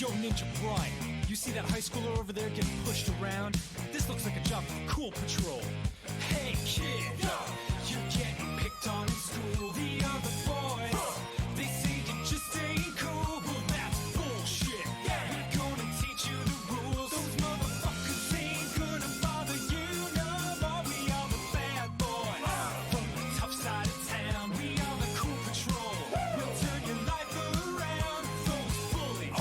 Yo, Ninja Brian, you see that high schooler over there getting pushed around? This looks like a job for Cool Patrol. Hey, kid, you're getting picked on in school. The other boys, they say you're just ain't cool. Well, that's bullshit. We're gonna teach you the rules. Those motherfuckers ain't gonna bother you no more. We are the bad boys from the tough side of town. We are the Cool Patrol. We'll turn your life around. Those bullies,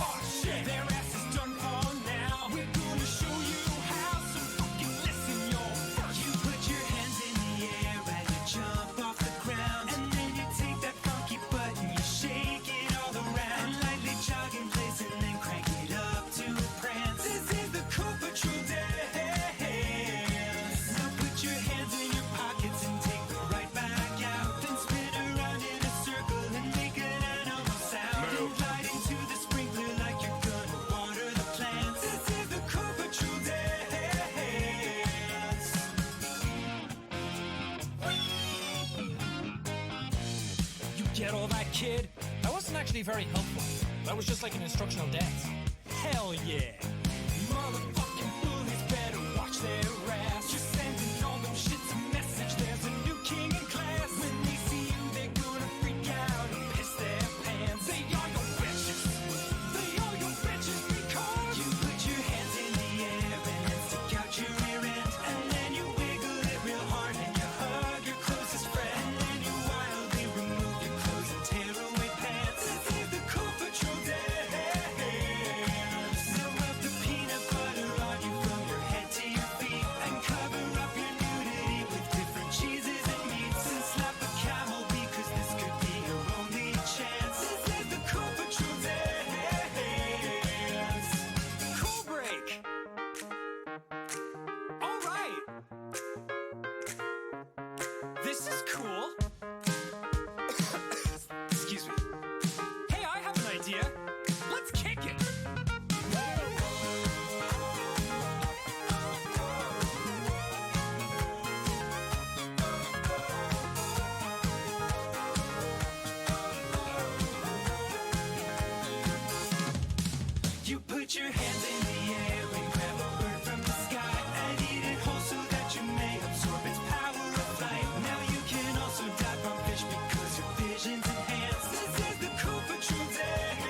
their ass is done for now. We're gonna show you how, so fucking listen, yo. You put your hands in the air as you jump off the ground, and then you take that funky button, you shake it all around, and lightly jog in place and then crank it up to a prance. This is the Cool Patrol dance. Now put your hands in your pockets and take them right back out. Then spin around in a circle and make an animal sound. Then glide into the sprinkler like you're gonna water the plants. This is the Cool Patrol dance. You get all that, kid? That wasn't actually very helpful. That was just like an instructional dance. Hell yeah. Motherfucking bullies better watch their ass. You're sending all them shits a message. There's a new king in class. When they see you, they're gonna freak out and piss their pants. They are your bitches. They are your bitches because you put your hands in the air and then stick out your rear end. And then you wiggle it real hard and you hug your closest friend. And then you wildly remove your clothes and tear away pants. This is the Cool Patrol dance. Now rub the peanut butter on you from your head to your feet, and cover up your nudity with different cheeses and meats, and slap a camel because this could be your only chance. This is the Cool Patrol dance. Cool break. All right. This is cool. Excuse me. Hey, I have an idea. Let's kick it. You put your hands in the air and grab a bird from the sky and eat it whole so that you may absorb its power of flight. Now you can also dive from fish because your vision's enhanced. This is the Cool Patrol dance.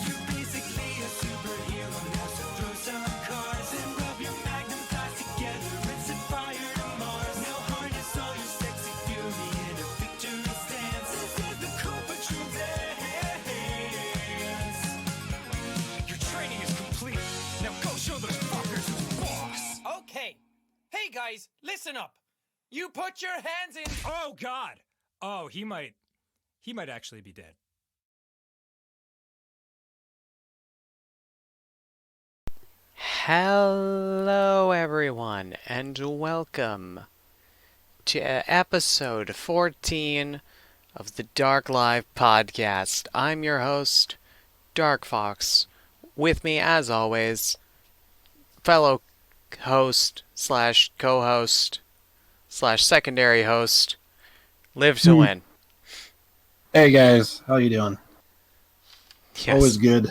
You're basically a superhero now, so throw some cars and rub your magnum thighs together and set fire to Mars. Now harness all your sexy fury in a victory stance. This is the Cool Patrol dance. Your training is complete. Now go show those fuckers who's boss. Okay. Hey guys, listen up. You put your hands in. Oh God. Oh, he might actually be dead. Hello, everyone, and welcome to episode 14 of the Dark Live podcast. I'm your host, Dark Fox. With me, as always, fellow host slash co-host slash secondary host, Live to Win. Hey guys, how you doing? Yes. Always good.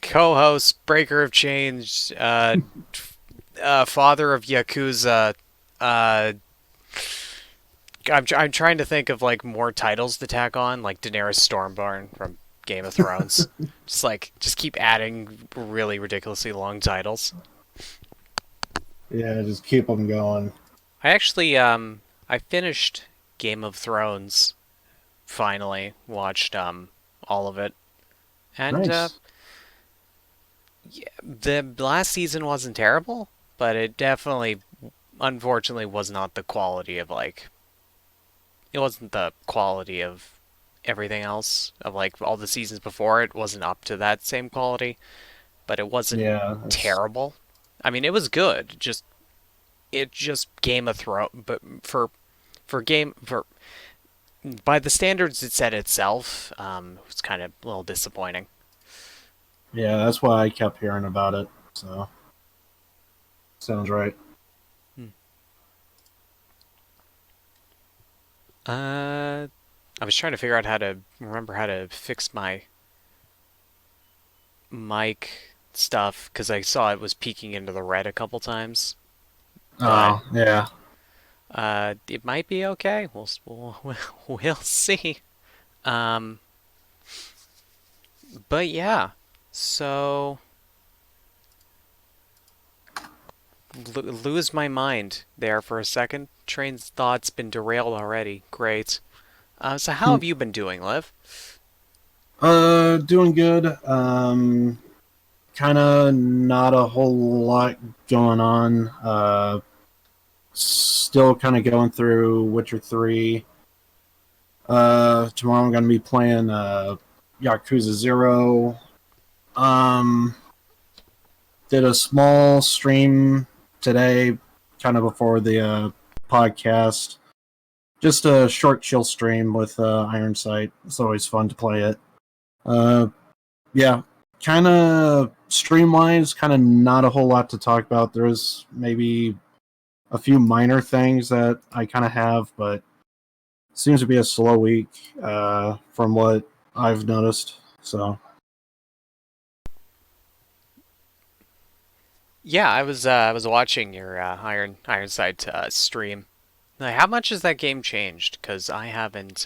Co-host, breaker of chains, father of Yakuza. I'm trying to think of like more titles to tack on, like Daenerys Stormborn from Game of Thrones. just keep adding really ridiculously long titles. Yeah, just keep them going. I actually I finished Game of Thrones. Finally watched all of it, and Nice. yeah, the last season wasn't terrible, but it definitely, unfortunately, was not the quality of like. It wasn't the quality of everything else of like all the seasons before. It wasn't up to that same quality, but it wasn't Yeah, it's- terrible. I mean, it was good. It just Game of Thrones, but for by the standards it set itself, it was kind of a little disappointing. Yeah, that's why I kept hearing about it. So, sounds right. I was trying to figure out how to remember how to fix my mic stuff because I saw it was peeking into the red a couple times. But Oh, yeah. it might be okay. We'll see. Um, but yeah, so lose my mind there for a second. Train's thought's been derailed already. Great. So how have you been doing, Liv? Doing good. Kind of not a whole lot going on. Still kind of going through Witcher 3. Tomorrow I'm going to be playing Yakuza 0. Um, did a small stream today, kind of before the podcast. Just a short chill stream with Iron Sight. It's always fun to play it. Yeah, kind of stream-wise, kind of not a whole lot to talk about. There's maybe a few minor things that I kind of have, but it seems to be a slow week from what I've noticed. So Yeah, I was watching your Ironside stream. Like, how much has that game changed? Because I haven't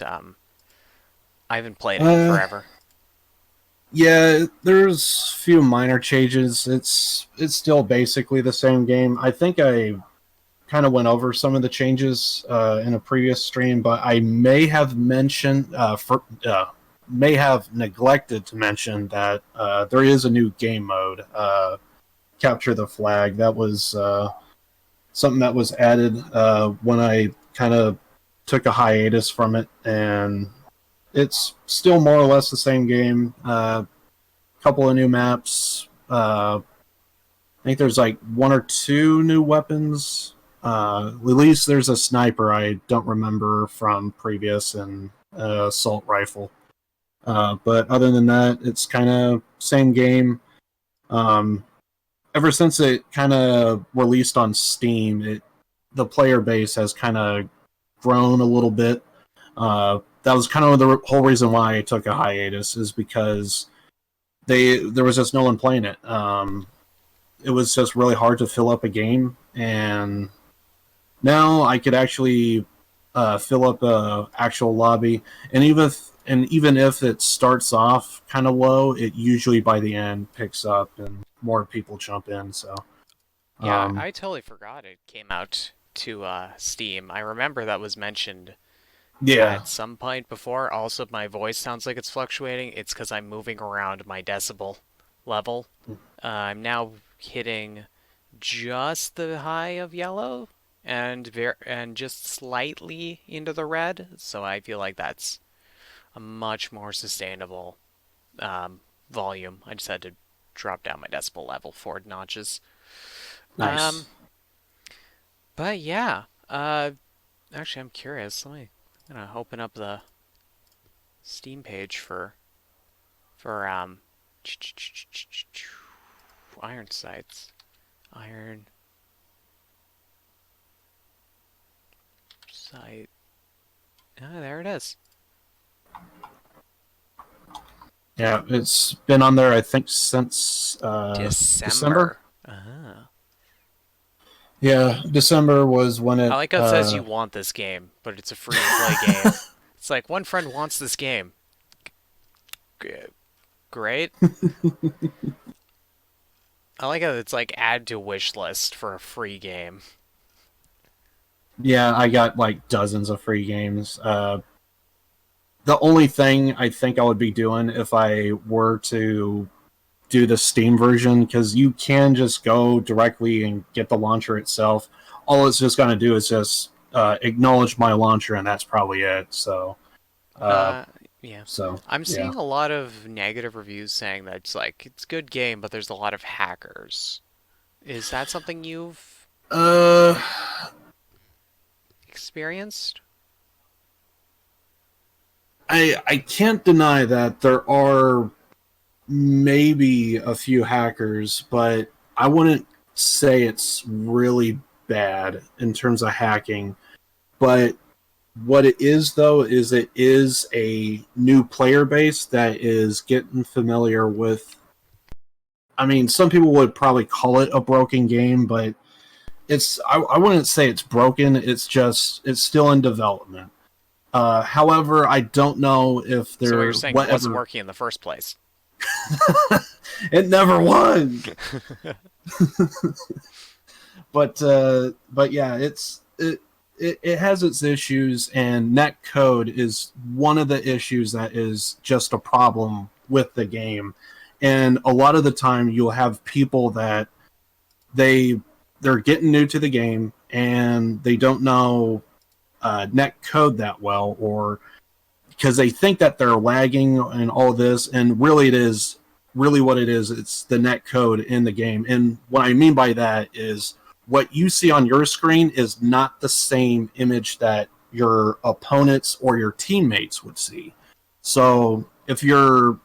played it in forever. yeah, there's a few minor changes. It's still basically the same game. I think I kind of went over some of the changes in a previous stream, but I may have mentioned may have neglected to mention that there is a new game mode, Capture the Flag. That was something that was added when I kind of took a hiatus from it, and it's still more or less the same game. Couple of new maps. I think there's like one or two new weapons. At least there's a sniper I don't remember from previous, and assault rifle. But other than that, it's kind of same game. Um, Ever since it kind of released on Steam, the player base has kind of grown a little bit. That was kind of the whole reason why I took a hiatus, is because there was just no one playing it. It was just really hard to fill up a game, and now I could actually fill up a actual lobby, and even if it starts off kind of low, it usually by the end picks up and more people jump in. So Yeah, I totally forgot it came out to Steam. I remember that was mentioned yeah, at some point before. Also, my voice sounds like it's fluctuating. It's because I'm moving around my decibel level. I'm now hitting just the high of yellow and just slightly into the red. So I feel like that's a much more sustainable volume. I just had to drop down my decibel level 4 notches. nice. Um, but yeah, actually, I'm curious. I'm gonna open up the Steam page for Iron Sights. Iron Sight. Ah, there it is. Yeah, it's been on there I think since December. Ah. Yeah, December was when I it. like how it says you want this game, but it's a free to play game. It's like one friend wants this game. Great. I like how it's like add to wish list for a free game. Yeah, I got like dozens of free games. The only thing I think I would be doing if I were to do the Steam version, because you can just go directly and get the launcher itself. All it's just going to do is just acknowledge my launcher, and that's probably it. So, uh, Yeah. so I'm yeah. seeing a lot of negative reviews saying that it's a good game, but there's a lot of hackers. Is that something you've Uh, experienced? I can't deny that there are maybe a few hackers, but I wouldn't say it's really bad in terms of hacking. But what it is, though, is it is a new player base that is getting familiar with I mean, some people would probably call it a broken game, but I wouldn't say it's broken. It's still in development. However, I don't know if So what there you're saying it wasn't working in the first place? It never was. But yeah, it has its issues, and net code is one of the issues that is just a problem with the game. And a lot of the time, you'll have people that they're getting new to the game and they don't know net code that well, or because they think that they're lagging and all this, and really what it is, it's the net code in the game. And what I mean by that is what you see on your screen is not the same image that your opponents or your teammates would see. So if you're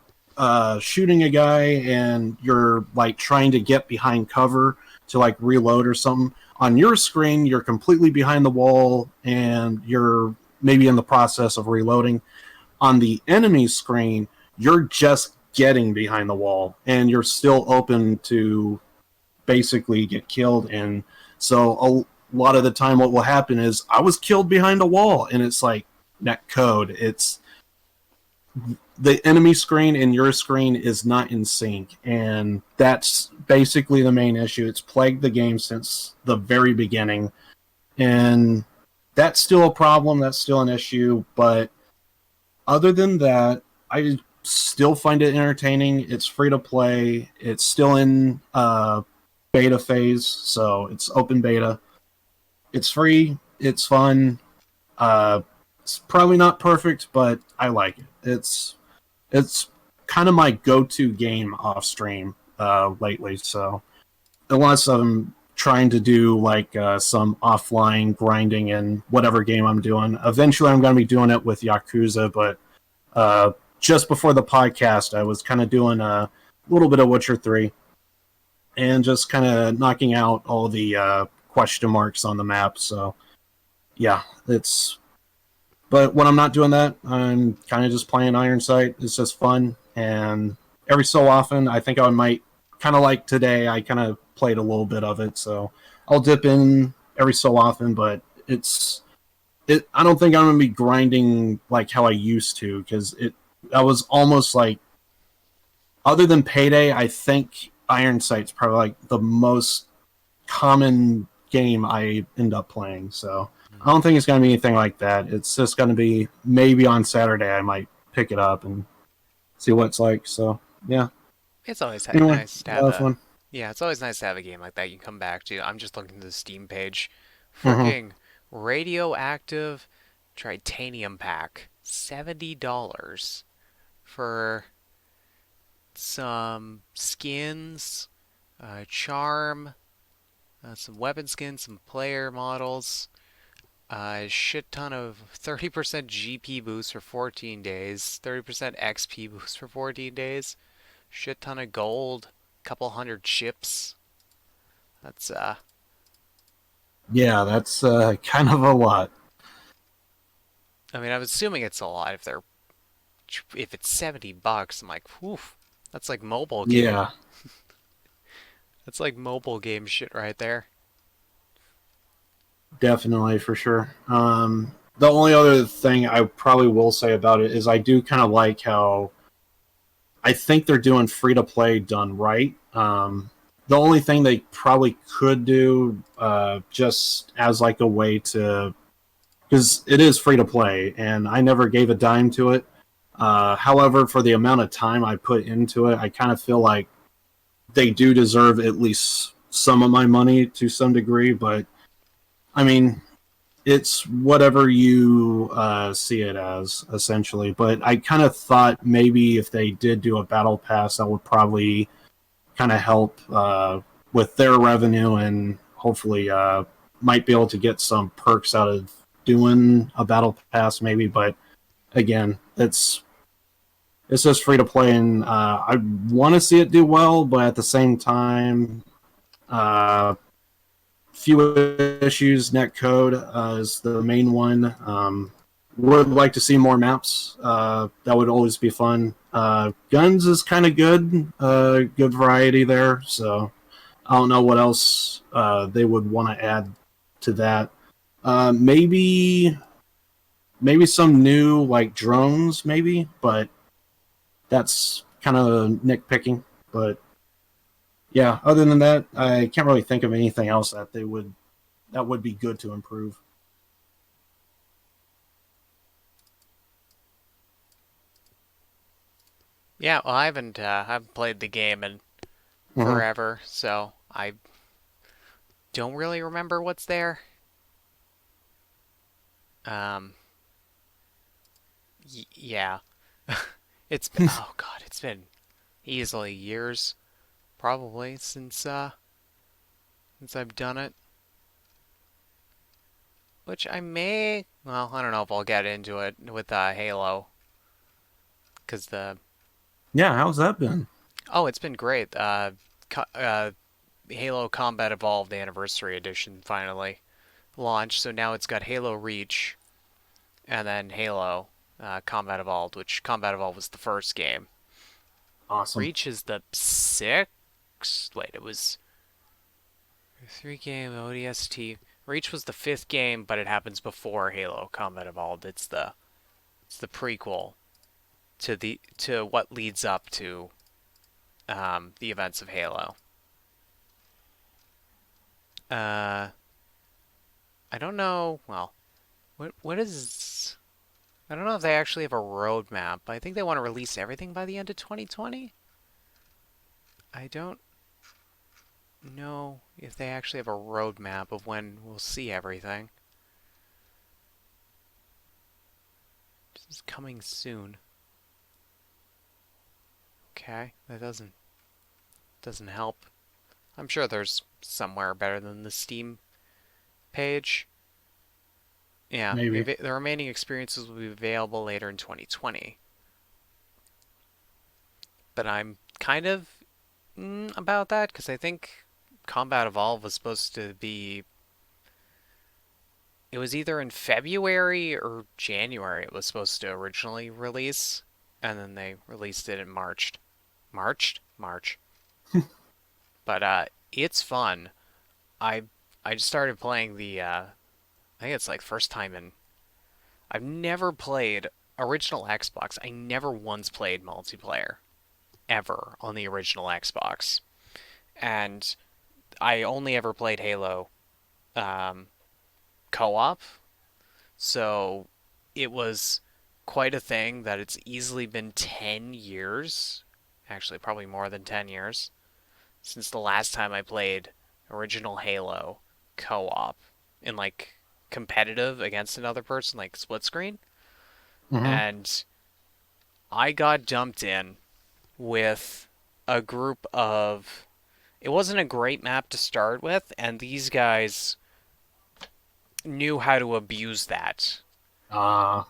shooting a guy and you're like trying to get behind cover to like reload or something, on your screen you're completely behind the wall and you're maybe in the process of reloading. On the enemy screen, you're just getting behind the wall and you're still open to basically get killed. And so a lot of the time what will happen is I was killed behind a wall, and it's like net code. It's the enemy screen and your screen is not in sync, and that's basically the main issue. It's plagued the game since the very beginning, and that's still a problem. That's still an issue, but other than that, I still find it entertaining. It's free to play. It's still in beta phase, so it's open beta. It's free. It's fun. It's probably not perfect, but I like it. It's kind of my go-to game off stream lately. So unless I'm trying to do like some offline grinding in whatever game I'm doing, eventually I'm going to be doing it with Yakuza. But just before the podcast, I was kind of doing a little bit of Witcher 3 and just kind of knocking out all the question marks on the map. So yeah, but when I'm not doing that, I'm kind of just playing Iron Sight. It's just fun. And every so often, I think I might, kind of like today, I kind of played a little bit of it. So I'll dip in every so often, but I don't think I'm going to be grinding like how I used to, because I was almost like, other than Payday, I think Iron Sight's probably like the most common game I end up playing. So I don't think it's going to be anything like that. It's just going to be maybe on Saturday I might pick it up and see what it's like. So yeah. It's always Anyway, nice to have fun. yeah, it's always nice to have a game like that you can come back to. I'm just looking at the Steam page. Mhm. Freaking radioactive titanium pack, $70 for some skins, charm, some weapon skins, some player models, a shit ton of 30% GP boost for 14 days, 30% XP boost for 14 days, shit ton of gold, couple hundred chips. That's Yeah, that's kind of a lot. I mean, I'm assuming it's a lot if it's $70. I'm like, whew, that's like mobile game. Yeah, That's like mobile game shit right there. definitely, for sure. The only other thing I probably will say about it is I do kind of like how I think they're doing free to play done right. The only thing they probably could do, just as like a way to, because it is free to play, and I never gave a dime to it. However, for the amount of time I put into it, I kind of feel like they do deserve at least some of my money to some degree. But I mean, it's whatever you see it as, essentially. But I kind of thought maybe if they did do a battle pass, that would probably kind of help with their revenue, and hopefully might be able to get some perks out of doing a battle pass, maybe. But again, it's just free to play, and I want to see it do well, but at the same time, few issues. Net code is the main one. Would like to see more maps. That would always be fun. Guns is kind of good, good variety there. So I don't know what else they would want to add to that. Maybe some new like drones, maybe, but that's kind of nitpicking. But yeah, other than that, I can't really think of anything else that would be good to improve. Yeah, well, I haven't played the game in Hmm. forever, so I don't really remember what's there. Um, yeah, it's been, oh God, it's been easily years, probably since I've done it. Which I may, well, I don't know if I'll get into it with Halo, because the Yeah, how's that been? oh, it's been great. Halo Combat Evolved Anniversary Edition finally launched, so now it's got Halo Reach and then Halo Combat Evolved, which Combat Evolved was the first game. Awesome. Reach is the sixth. Wait, it was three game ODST. Reach was the fifth game, but it happens before Halo Combat Evolved. It's the prequel to what leads up to the events of Halo. Uh, I don't know. Well, what is? I don't know if they actually have a roadmap. I think they want to release everything by the end of 2020. I don't know if they actually have a roadmap of when we'll see everything. This is coming soon. Okay, that doesn't help. I'm sure there's somewhere better than the Steam page. Yeah, Maybe. the remaining experiences will be available later in 2020. But I'm kind of about that because I think Combat Evolved was supposed to be. It was either in February or January it was supposed to originally release, and then they released it in March. March. But it's fun. I I just started playing I think it's like first time in. I've never played original Xbox. I never once played multiplayer ever on the original Xbox, and I only ever played Halo um, co-op. So it was quite a thing that it's easily been 10 years, actually probably more than 10 years, since the last time I played original Halo co-op in like competitive against another person, like split screen. Hmm. And I got dumped in with a group of. It wasn't a great map to start with, and these guys knew how to abuse that.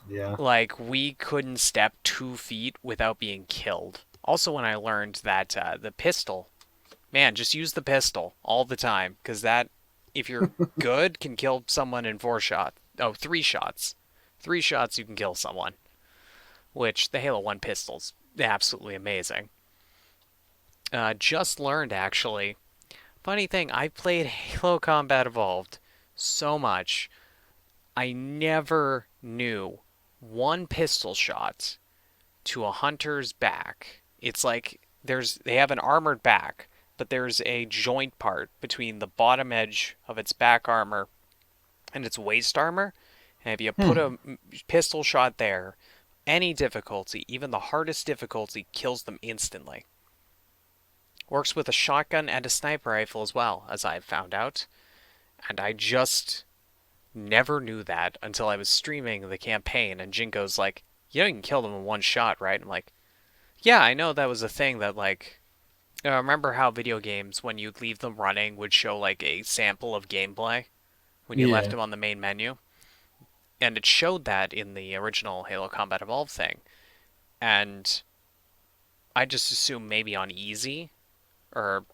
Yeah. Like, we couldn't step 2 feet without being killed. Also, when I learned that the pistol, man, just use the pistol all the time, because that, if you're good, can kill someone in 4 shots. Oh, 3 shots. 3 shots, you can kill someone. Which, the Halo 1 pistol's absolutely amazing. Just learned, actually. Funny thing, I played Halo Combat Evolved so much, I never knew one pistol shot to a hunter's back. It's like they have an armored back, but there's a joint part between the bottom edge of its back armor and its waist armor. And if you put Hmm. a pistol shot there, any difficulty, even the hardest difficulty, kills them instantly. Works with a shotgun and a sniper rifle as well, as I've found out. And I just never knew that until I was streaming the campaign, and Jinko's like, "You know you can kill them in one shot, right?" I'm like, "Yeah, I know that was a thing that like." Remember how video games, when you'd leave them running, would show like a sample of gameplay when you left Yeah. them on the main menu? And it showed that in the original Halo Combat Evolved thing. And I just assumed maybe on easy, or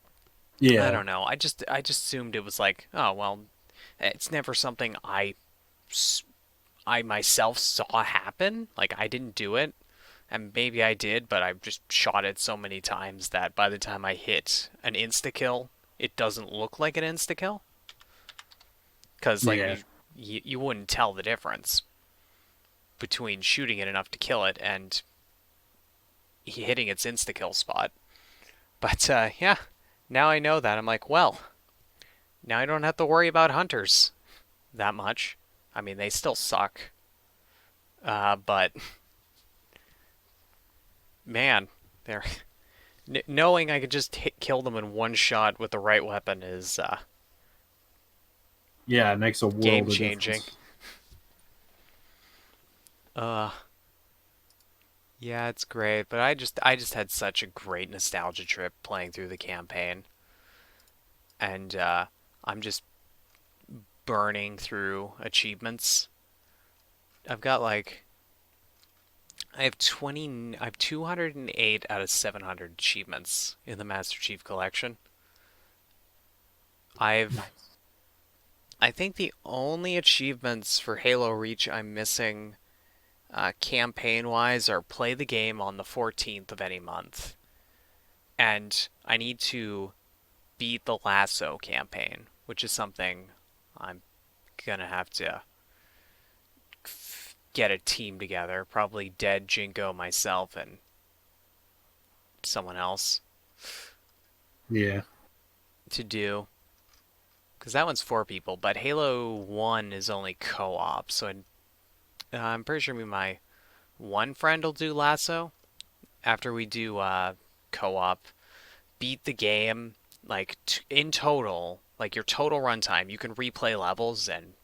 I Yeah. don't know. I just assumed it was like, oh well, it's never something I myself saw happen. Like I didn't do it, And maybe I did, but I've just shot it so many times that by the time I hit an insta-kill, it doesn't look like an insta-kill. Because, like, Yeah. you wouldn't tell the difference between shooting it enough to kill it and hitting its insta-kill spot. But, yeah, now I know that. I'm like, well, now I don't have to worry about hunters that much. I mean, they still suck. But, man, they're... knowing I could just kill them in one shot with the right weapon is Yeah, it makes a game world of changing. difference. Uh, yeah, it's great, but I just had such a great nostalgia trip playing through the campaign, and I'm just burning through achievements. I've got like I have 208 out of 700 achievements in the Master Chief Collection. I've Nice. I think the only achievements for Halo Reach I'm missing campaign-wise are play the game on the 14th of any month. And I need to beat the Lasso campaign, which is something I'm gonna have to get a team together. Probably Dead, Jinko, myself, and someone else Yeah. to do. Because that one's 4 people, but Halo 1 is only co-op, so I'm pretty sure me and my one friend will do Lasso after we do co-op. Beat the game, like in total, like your total runtime. You can replay levels and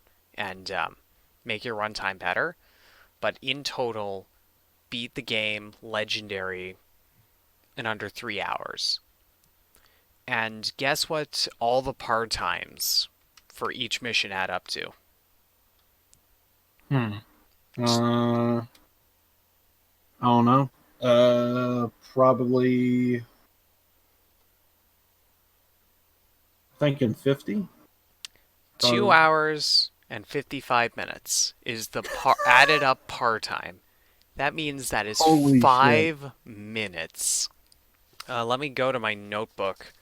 make your runtime better, but in total, beat the game legendary in under 3 hours. And guess what? All the par times for each mission add up to. Hmm. I don't know. Probably thinking 50. 2 hours and 55 minutes is the added up par time. That means that is Holy shit. 5 minutes. Let me go to my notebook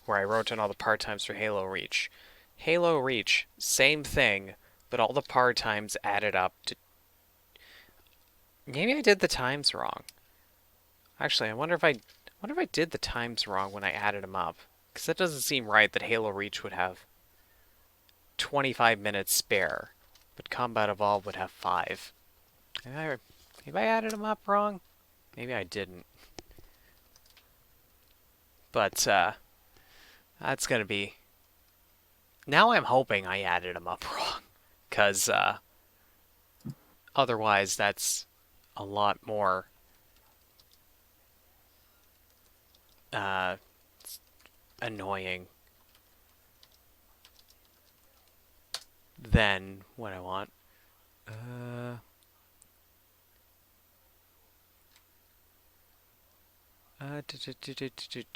where I wrote down all the par times for Halo Reach. Halo Reach, same thing, but all the par times added up to... Maybe I did the times wrong. Actually, I wonder if I did the times wrong when I added them up. Because that doesn't seem right that Halo Reach would have 25 minutes spare, but Combat Evolved would have 5. Maybe I added them up wrong? Maybe I didn't. But, that's gonna be... Now I'm hoping I added them up wrong. Because, otherwise that's a lot more... annoying than what I want.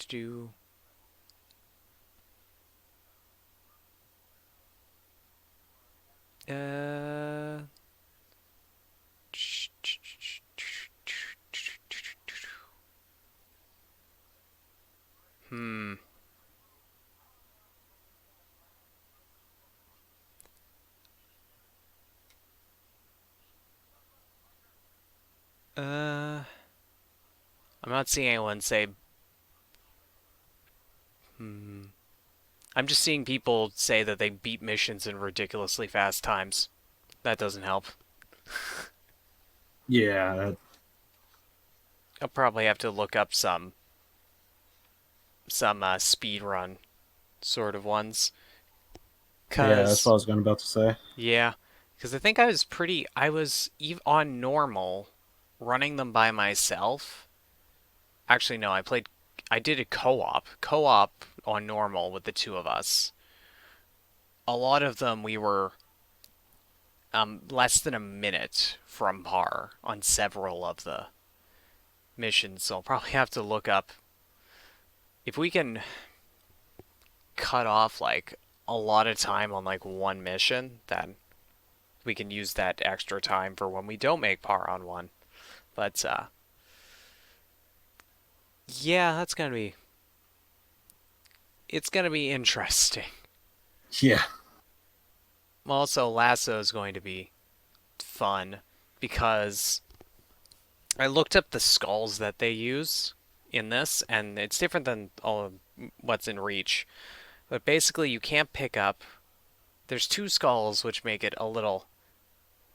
Do. Hmm. I'm not seeing anyone say. I'm just seeing people say that they beat missions in ridiculously fast times. That doesn't help. Yeah. I'll probably have to look up some speed run sort of ones. Yeah, that's what I was going about to say. Yeah, because I think I was on normal, running them by myself. Actually, no, I did a co-op on normal with the two of us. A lot of them we were less than a minute from par on several of the missions, so I'll probably have to look up if we can cut off like a lot of time on like one mission, then we can use that extra time for when we don't make par on one. But Yeah, that's gonna be. It's gonna be interesting. Yeah. Also, Lasso is going to be fun because I looked up the skulls that they use in this, and it's different than all of what's in Reach. But basically, you can't pick up. There's two skulls, which make it a little.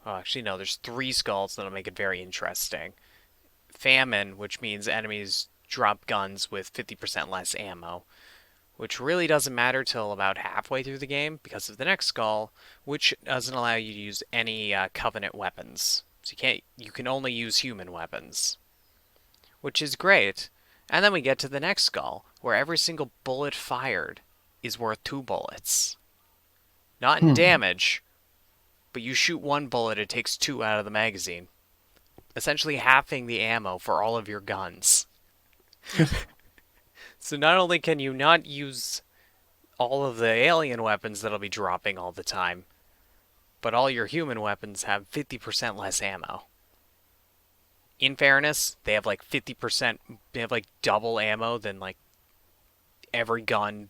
Oh, actually, no, there's three skulls that'll make it very interesting. Famine, which means enemies drop guns with 50% less ammo, which really doesn't matter till about halfway through the game because of the next skull, which doesn't allow you to use any Covenant weapons. So you can only use human weapons, which is great. And then we get to the next skull, where every single bullet fired is worth 2 bullets. Not in Hmm. damage, but you shoot 1 bullet, it takes 2 out of the magazine, essentially halving the ammo for all of your guns. So not only can you not use all of the alien weapons that'll be dropping all the time, but all your human weapons have 50% less ammo. In fairness, they have like 50%, they have like double ammo than like every gun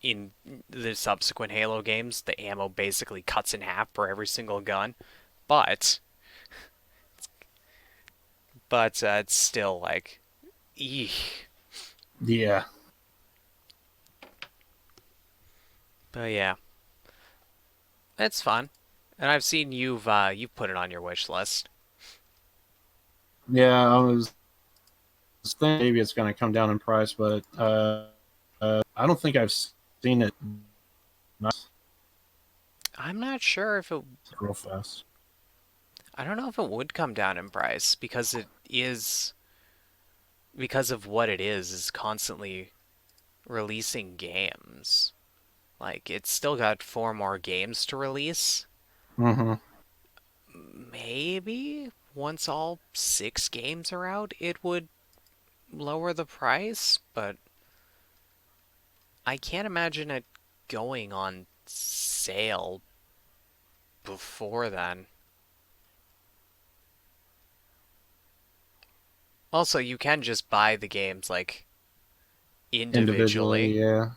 in the subsequent Halo games. The ammo basically cuts in half for every single gun, but it's still like, eek. Yeah. But yeah, it's fun, and I've seen you've put it on your wish list. Yeah, I was thinking maybe it's going to come down in price, but I don't think I've seen it I'm not sure if it. real fast. I don't know if it would come down in price because it is because of what it is constantly releasing games. Like it's still got 4 more games to release. Mm-hmm. Maybe once all 6 games are out, it would lower the price, but I can't imagine it going on sale before then. Also, you can just buy the games like Individually, individually, yeah.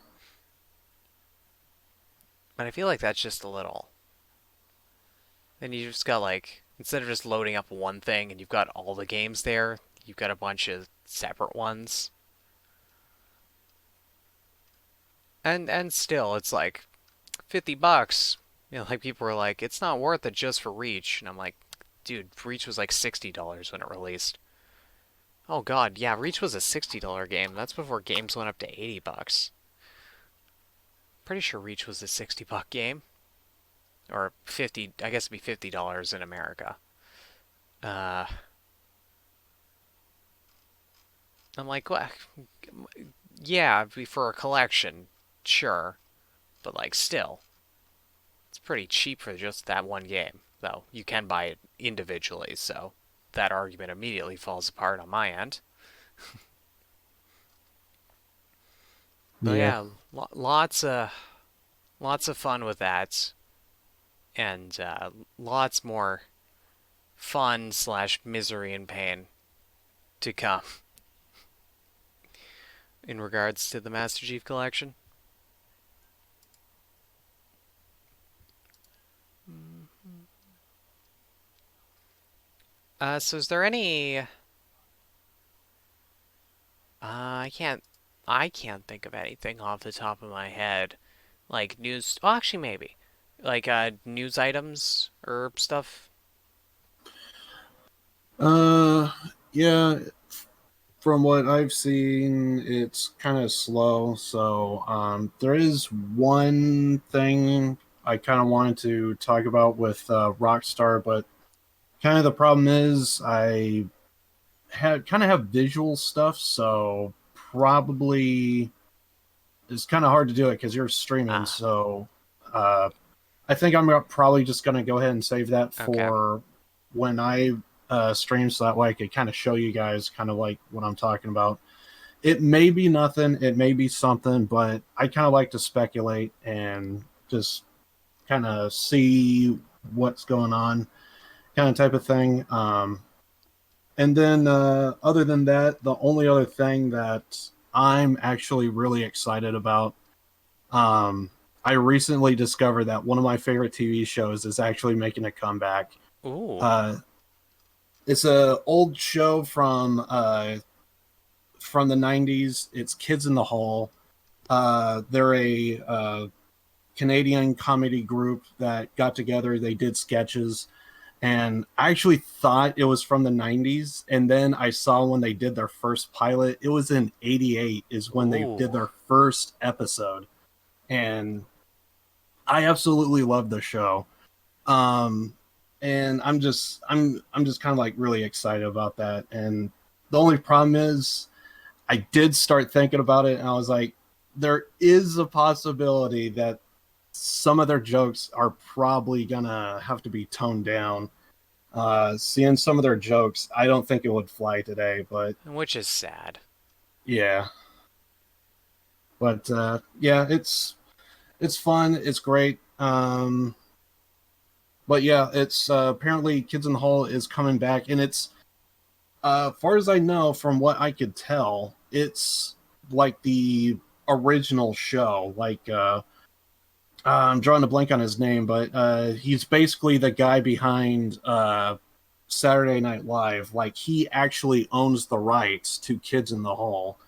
but I feel like that's just a little. Then you just got like instead of just loading up one thing and you've got all the games there, you've got a bunch of separate ones. And still it's like $50. You know, like people were like, it's not worth it just for Reach. And I'm like, dude, Reach was like $60 when it released. Oh god, yeah, Reach was a $60 game. That's before games went up to $80. Pretty sure Reach was a $60 game. Or 50, I guess it'd be $50 in America. Uh, I'm like, well, yeah, for a collection, sure. But like, still, it's pretty cheap for just that one game. Though, you can buy it individually, so that argument immediately falls apart on my end. But Yeah. yeah, lots of fun with that, and lots more fun slash misery and pain to come in regards to the Master Chief Collection. So is there any? I can't think of anything off the top of my head, like news. Well, actually, maybe, like news items or stuff. Uh, yeah. From what I've seen, it's kind of slow. So there is one thing I kind of wanted to talk about with Rockstar, but kind of the problem is I had kind of have visual stuff, so probably it's kind of hard to do it because you're streaming. Ah, So uh, I think I'm probably just going to go ahead and save that okay. for when I stream, so that way I could kind of show you guys kind of like what I'm talking about. It may be nothing, it may be something, but I kind of like to speculate and just kind of see what's going on, kind of type of thing. And then, other than that, the only other thing that I'm actually really excited about, um, I recently discovered that one of my favorite TV shows is actually making a comeback. Ooh. Uh, it's a old show from the '90s. It's Kids in the Hall. They're a Canadian comedy group that got together. They did sketches, and I actually thought it was from the '90s. And then I saw when they did their first pilot, it was in '88 is when they did Ooh. their first episode, and I absolutely love the show. Um, and I'm just kind of like really excited about that. And the only problem is I did start thinking about it, and I was like, there is a possibility that some of their jokes are probably gonna have to be toned down. Seeing some of their jokes, I don't think it would fly today, but Which is sad. yeah. But yeah, it's fun, it's great. But yeah, it's apparently Kids in the Hall is coming back, and it's far as I know, from what I could tell, it's like the original show. Like I'm drawing a blank on his name, but he's basically the guy behind Saturday Night Live. Like he actually owns the rights to Kids in the Hall,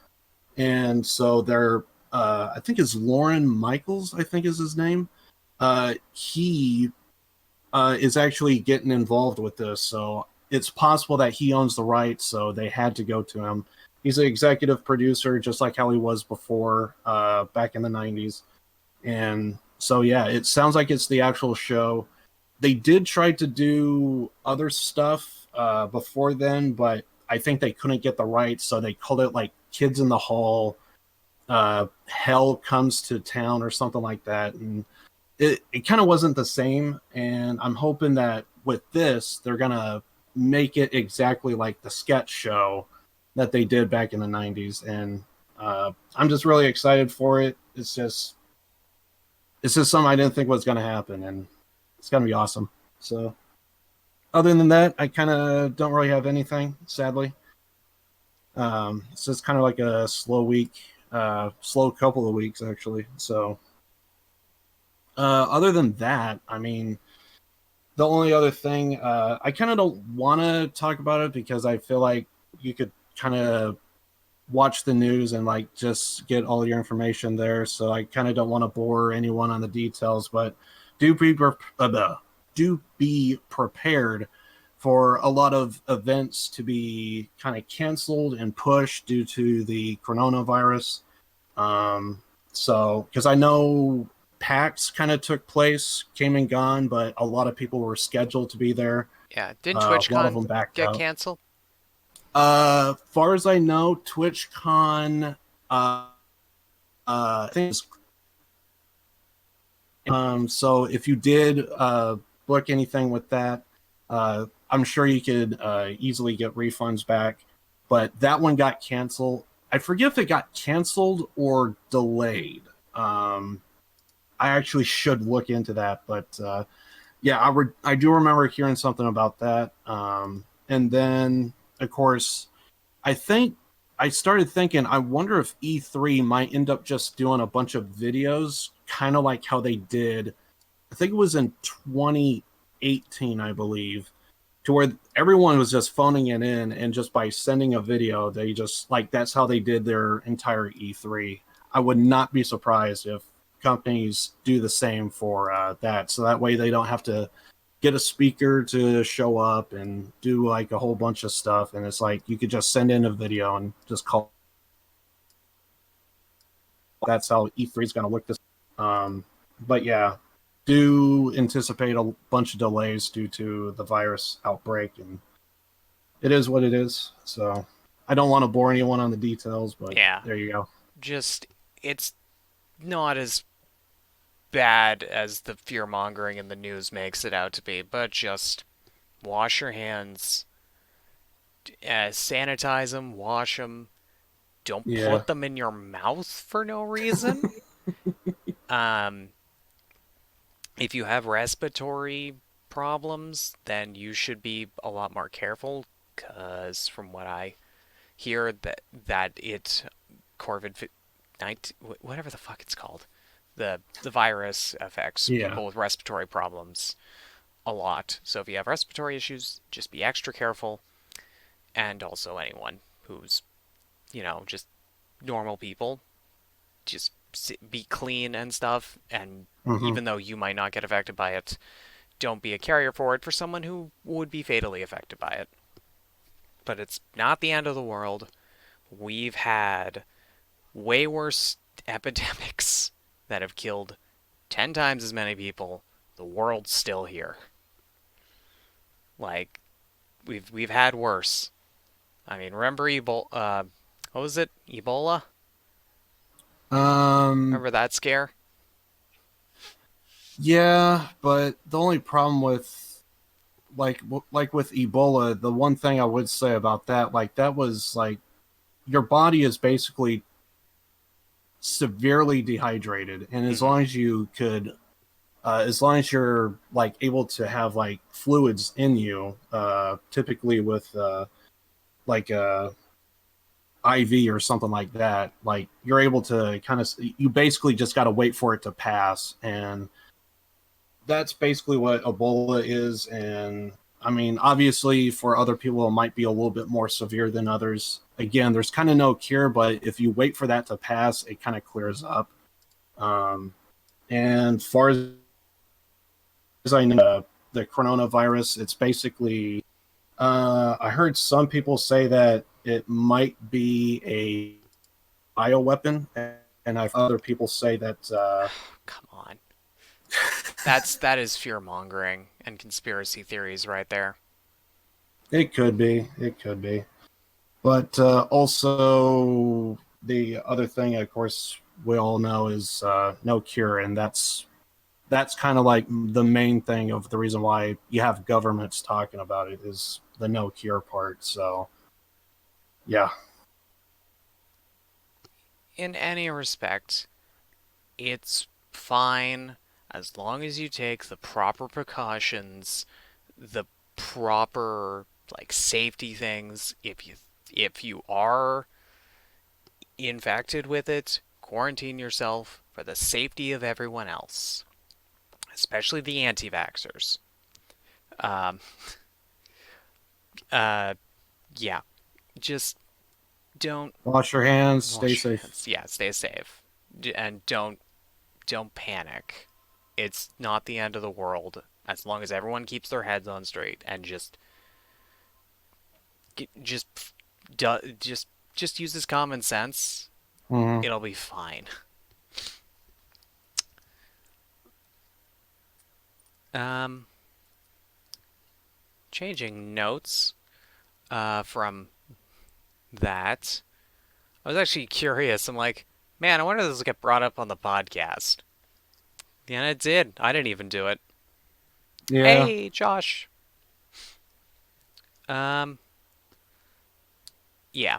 and so they're. I think it's Lauren Michaels. I think is his name. He is actually getting involved with this, so it's possible that he owns the rights. So they had to go to him. He's an executive producer, just like how he was before, back in the '90s. And so, yeah, it sounds like it's the actual show. They did try to do other stuff before then, but I think they couldn't get the rights, so they called it like Kids in the Hall, Hell Comes to Town, or something like that. And it kind of wasn't the same. And I'm hoping that with this, they're going to make it exactly like the sketch show that they did back in the '90s. And I'm just really excited for it. It's just something I didn't think was going to happen, and it's going to be awesome. So, other than that, I kind of don't really have anything, sadly. It's just kind of like a slow week, slow couple of weeks, actually. So, other than that, I mean, the only other thing, I kind of don't want to talk about it because I feel like you could kind of watch the news and like just get all your information there. So I kind of don't want to bore anyone on the details, but do be do be prepared for a lot of events to be kind of canceled and pushed due to the coronavirus. Um, so because I know PAX kind of took place, came and gone, but a lot of people were scheduled to be there. Yeah. Didn't A lot of TwitchCon them backed get out. canceled? Far as I know, TwitchCon, I think it's, so if you did book anything with that, I'm sure you could easily get refunds back. But that one got canceled. I forget if it got canceled or delayed. I actually should look into that, but yeah, I do remember hearing something about that. And then, of course, I think I started thinking, I wonder if E3 might end up just doing a bunch of videos, kind of like how they did. I think it was in 2018, I believe, to where everyone was just phoning it in, and just by sending a video, they just like that's how they did their entire E3. I would not be surprised if companies do the same for that, so that way they don't have to get a speaker to show up and do like a whole bunch of stuff. And it's like you could just send in a video and just call. That's how E3 is going to look this. But yeah, do anticipate a bunch of delays due to the virus outbreak, and it is what it is. So I don't want to bore anyone on the details, but Yeah. there you go. Just, it's not as bad as the fear mongering in the news makes it out to be, but just wash your hands, sanitize them, wash them. Don't Yeah. put them in your mouth for no reason. um, if you have respiratory problems, then you should be a lot more careful. because from what I hear, that Corvid 19, whatever the fuck it's called, the virus affects Yeah. people with respiratory problems a lot. So if you have respiratory issues, just be extra careful. And also anyone who's, just normal people, just be clean and stuff. And Hmm. even though you might not get affected by it, don't be a carrier for it for someone who would be fatally affected by it. But it's not the end of the world. We've had way worse epidemics that have killed 10 times as many people. The world's still here. Like, we've had worse. I mean, remember Ebola? What was it? Ebola? Um, Remember that scare? yeah, but the only problem with like with Ebola, the one thing I would say about that, like that was like your body is basically severely dehydrated, and as Mm-hmm. long as you could, as long as you're like able to have like fluids in you, typically with like IV or something like that, like you're able to kind of, you basically just got to wait for it to pass, and that's basically what Ebola is. And I mean, obviously, for other people, it might be a little bit more severe than others. Again, there's kind of no cure, but if you wait for that to pass, it kind of clears up. Um, and far as I know, the coronavirus, it's basically, I heard some people say that it might be a bioweapon, and I've other people say that Come on. That is fear mongering and conspiracy theories right there. it could be. But also, the other thing, of course, we all know is no cure, and that's kind of like the main thing of the reason why you have governments talking about it is the no cure part. So, yeah, In any respect, it's fine as long as you take the proper precautions, the proper like safety things. If you are infected with it, quarantine yourself for the safety of everyone else, especially the anti-vaxxers. Um, uh, yeah, just don't wash your hands, stay wash your safe. hands. Yeah, stay safe, and don't panic. It's not the end of the world as long as everyone keeps their heads on straight and just just uses common sense. Hmm. It'll be fine. Um, changing notes from that. I was actually curious. I'm like, man, I wonder if this will get brought up on the podcast. Yeah, it did. I didn't even do it. Yeah. Hey, Josh. Um, yeah.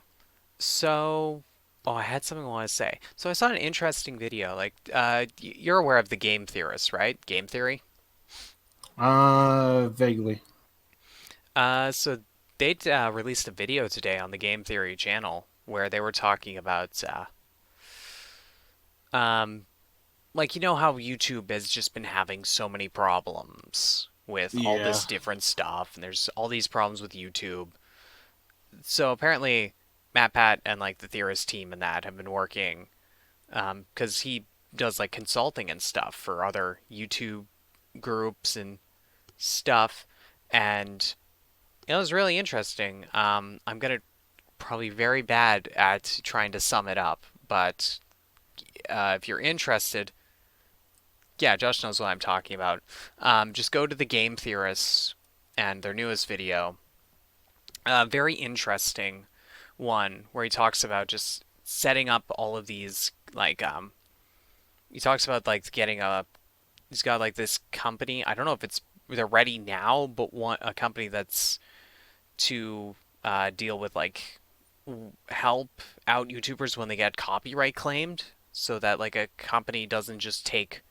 So, oh, I had something I want to say. So I saw an interesting video. Like, you're aware of the game theorists, right? Game theory. Vaguely. So they released a video today on the Game Theory channel where they were talking about, um, like how YouTube has just been having so many problems with all Yeah. this different stuff, and there's all these problems with YouTube. So apparently, Matt Pat and like the theorist team and that have been working, because he does like consulting and stuff for other YouTube groups and stuff, and it was really interesting. I'm gonna probably very bad at trying to sum it up, but if you're interested, yeah, Josh knows what I'm talking about. Just go to the Game Theorists and their newest video. Very interesting one where he talks about just setting up all of these like he talks about like getting a he's got like this company. I don't know if they're ready now, but one a company that's to deal with like help out YouTubers when they get copyright claimed, so that like a company doesn't just take.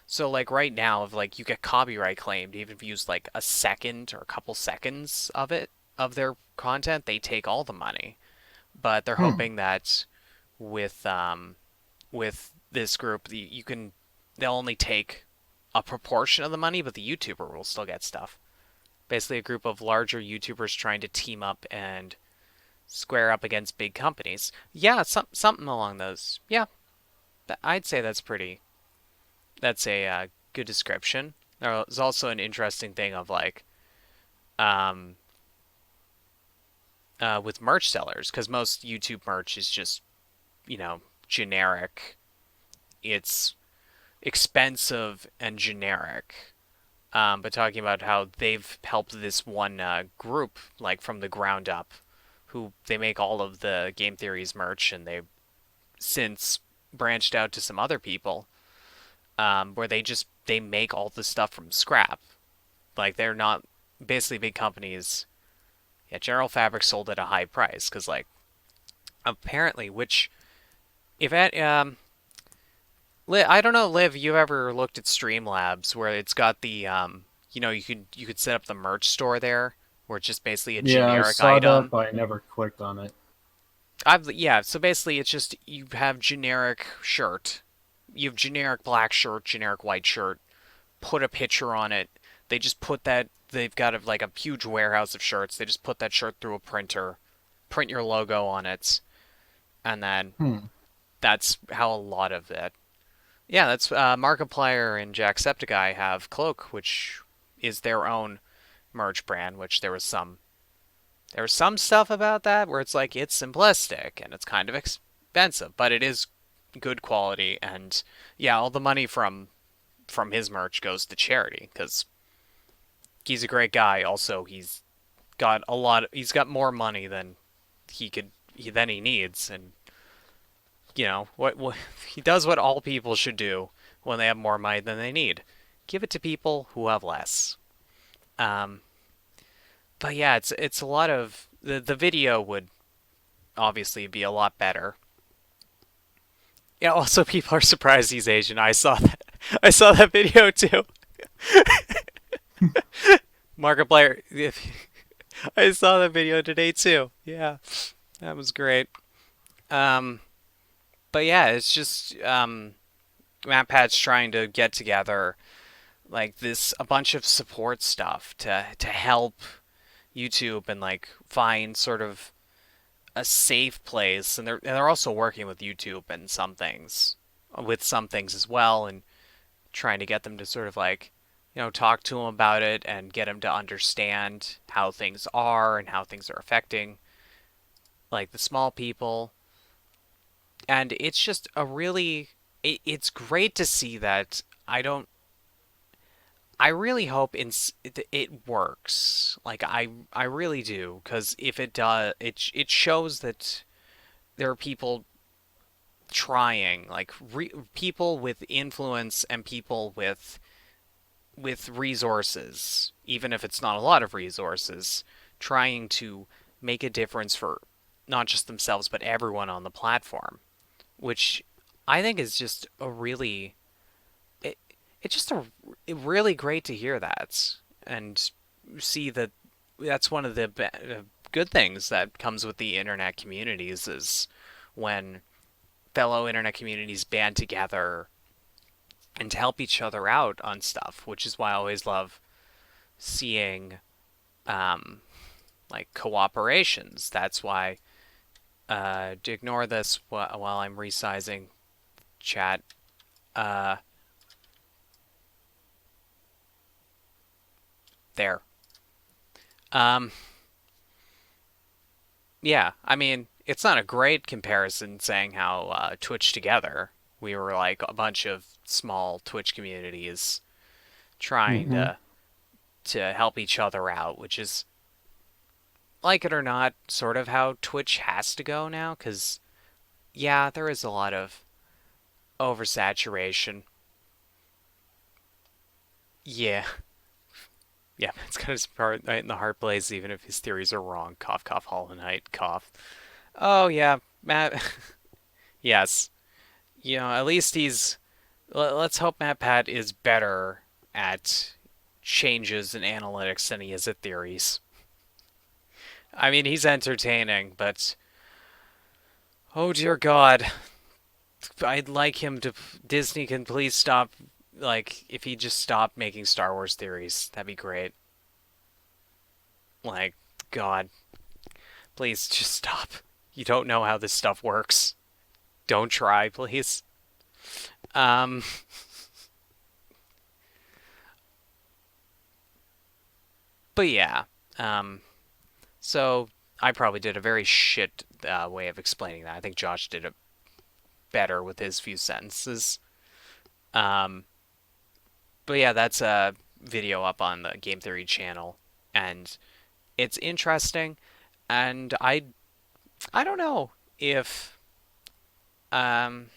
So like right now, if you get copyright claimed, even if you use like a second or a couple seconds of it of their content, they take all the money. But they're Hmm. hoping that with this group, they'll only take a proportion of the money, but the YouTuber will still get stuff. Basically, a group of larger YouTubers trying to team up and square up against big companies. Yeah, something along those. Yeah, I'd say that's a good description. There's also an interesting thing of like, um, with merch sellers, because most YouTube merch is just, generic. It's expensive and generic. But talking about how they've helped this one group, like from the ground up, who they make all of the Game Theories merch, and they've since branched out to some other people, where they make all the stuff from scrap. Like they're not basically big companies. Yeah, General Fabric sold at a high price because like apparently, which if at I don't know, Liv, you ever looked at Streamlabs where it's got the you could set up the merch store there where it's just basically a Yeah, I generic saw that, item. but I never clicked on it. So basically it's just you have generic shirt. You have generic black shirt, generic white shirt, put a picture on it. They just put that they've got like a huge warehouse of shirts. They just put that shirt through a printer, print your logo on it, and then Hmm. that's how a lot of it. Yeah, that's Markiplier and Jacksepticeye have Cloak, which is their own merch brand. Which there was some stuff about that where it's like it's simplistic and it's kind of expensive, but it is good quality. And yeah, all the money from his merch goes to charity because he's a great guy. Also, he's got more money than he needs, and what he does what all people should do when they have more money than they need. Give it to people who have less. Um, but yeah, it's a lot of the video would obviously be a lot better. Yeah, also people are surprised he's Asian. I saw that. I saw that video too. Markiplier. I saw that video today too. Yeah, that was great. Um, but yeah, it's just MatPat's trying to get together like this a bunch of support stuff to help YouTube and like find sort of a safe place, and they're also working with YouTube and with some things as well, and trying to get them to sort of like talk to them about it and get them to understand how things are and how things are affecting like the small people. And it's just it's great to see that. I really hope it works. Like I really do, because if it does, it shows that there are people trying, like people with influence and people with resources, even if it's not a lot of resources, trying to make a difference for not just themselves but everyone on the platform, which I think is just it, it's just really great to hear that and see that that's one of the good things that comes with the internet communities is when fellow internet communities band together and to help each other out on stuff, which is why I always love seeing um, like cooperations. That's why to ignore this while I'm resizing chat. Uh, there. Um, yeah, I mean, it's not a great comparison saying how Twitch together, we were like a bunch of small Twitch communities trying Hmm. to help each other out, which is, like it or not, sort of how Twitch has to go now, because, yeah, there is a lot of oversaturation. Yeah. Yeah, it's got his part right in the heart place, even if his theories are wrong. Cough, cough, Hollow Knight, cough. Oh, yeah, Matt. Yes. At least let's hope MatPat is better at changes in analytics than he is at theories. I mean, he's entertaining, but oh dear God, I'd like him to. Disney can please stop. Like, if he just stopped making Star Wars theories, that'd be great. Like, God, please just stop. You don't know how this stuff works. Don't try, please. Um, but yeah. Um, so I probably did a very shit way of explaining that. I think Josh did it better with his few sentences. Um, but yeah, that's a video up on the Game Theory channel, and it's interesting. And I don't know if um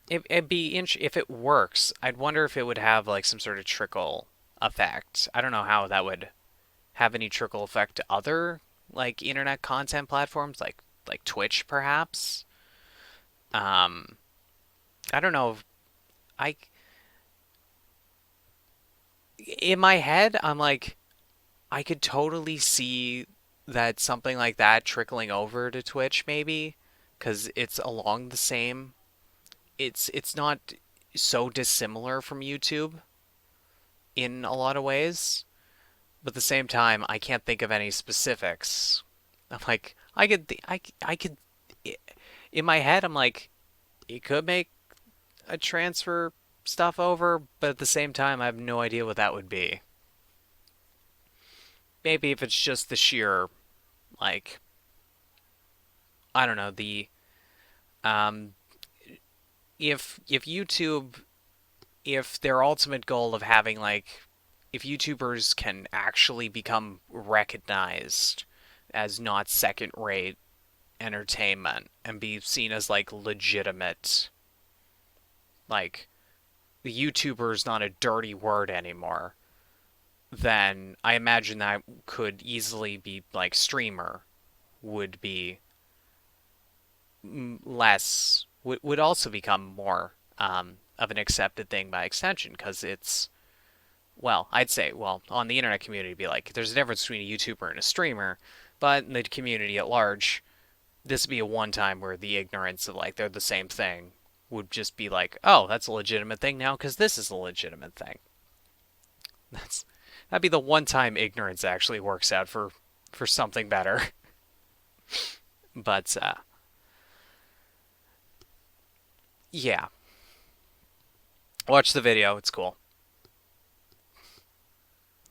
if it works. I'd wonder if it would have like some sort of trickle effect. I don't know how that would have any trickle effect to other like internet content platforms like Twitch perhaps. Um I don't know. I In my head I'm like I could totally see that something like that trickling over to Twitch maybe cuz it's along the same it's not so dissimilar from YouTube in a lot of ways. But at the same time, I can't think of any specifics. I'm like, I could, in my head, I'm like, it could make a transfer stuff over, but at the same time, I have no idea what that would be. Maybe if it's just the sheer, like, I don't know, um, if YouTube, if their ultimate goal of having like, if YouTubers can actually become recognized as not second rate entertainment and be seen as like legitimate, like the YouTuber is not a dirty word anymore, then I imagine that could easily be like streamer would be less would also become more of an accepted thing by extension because it's well, I'd say, well, on the internet community, it'd be like there's a difference between a YouTuber and a streamer, but in the community at large, this would be a one time where the ignorance of like they're the same thing would just be like, oh, that's a legitimate thing now because this is a legitimate thing. That'd be the one time ignorance actually works out for something better. But yeah, watch the video. It's cool.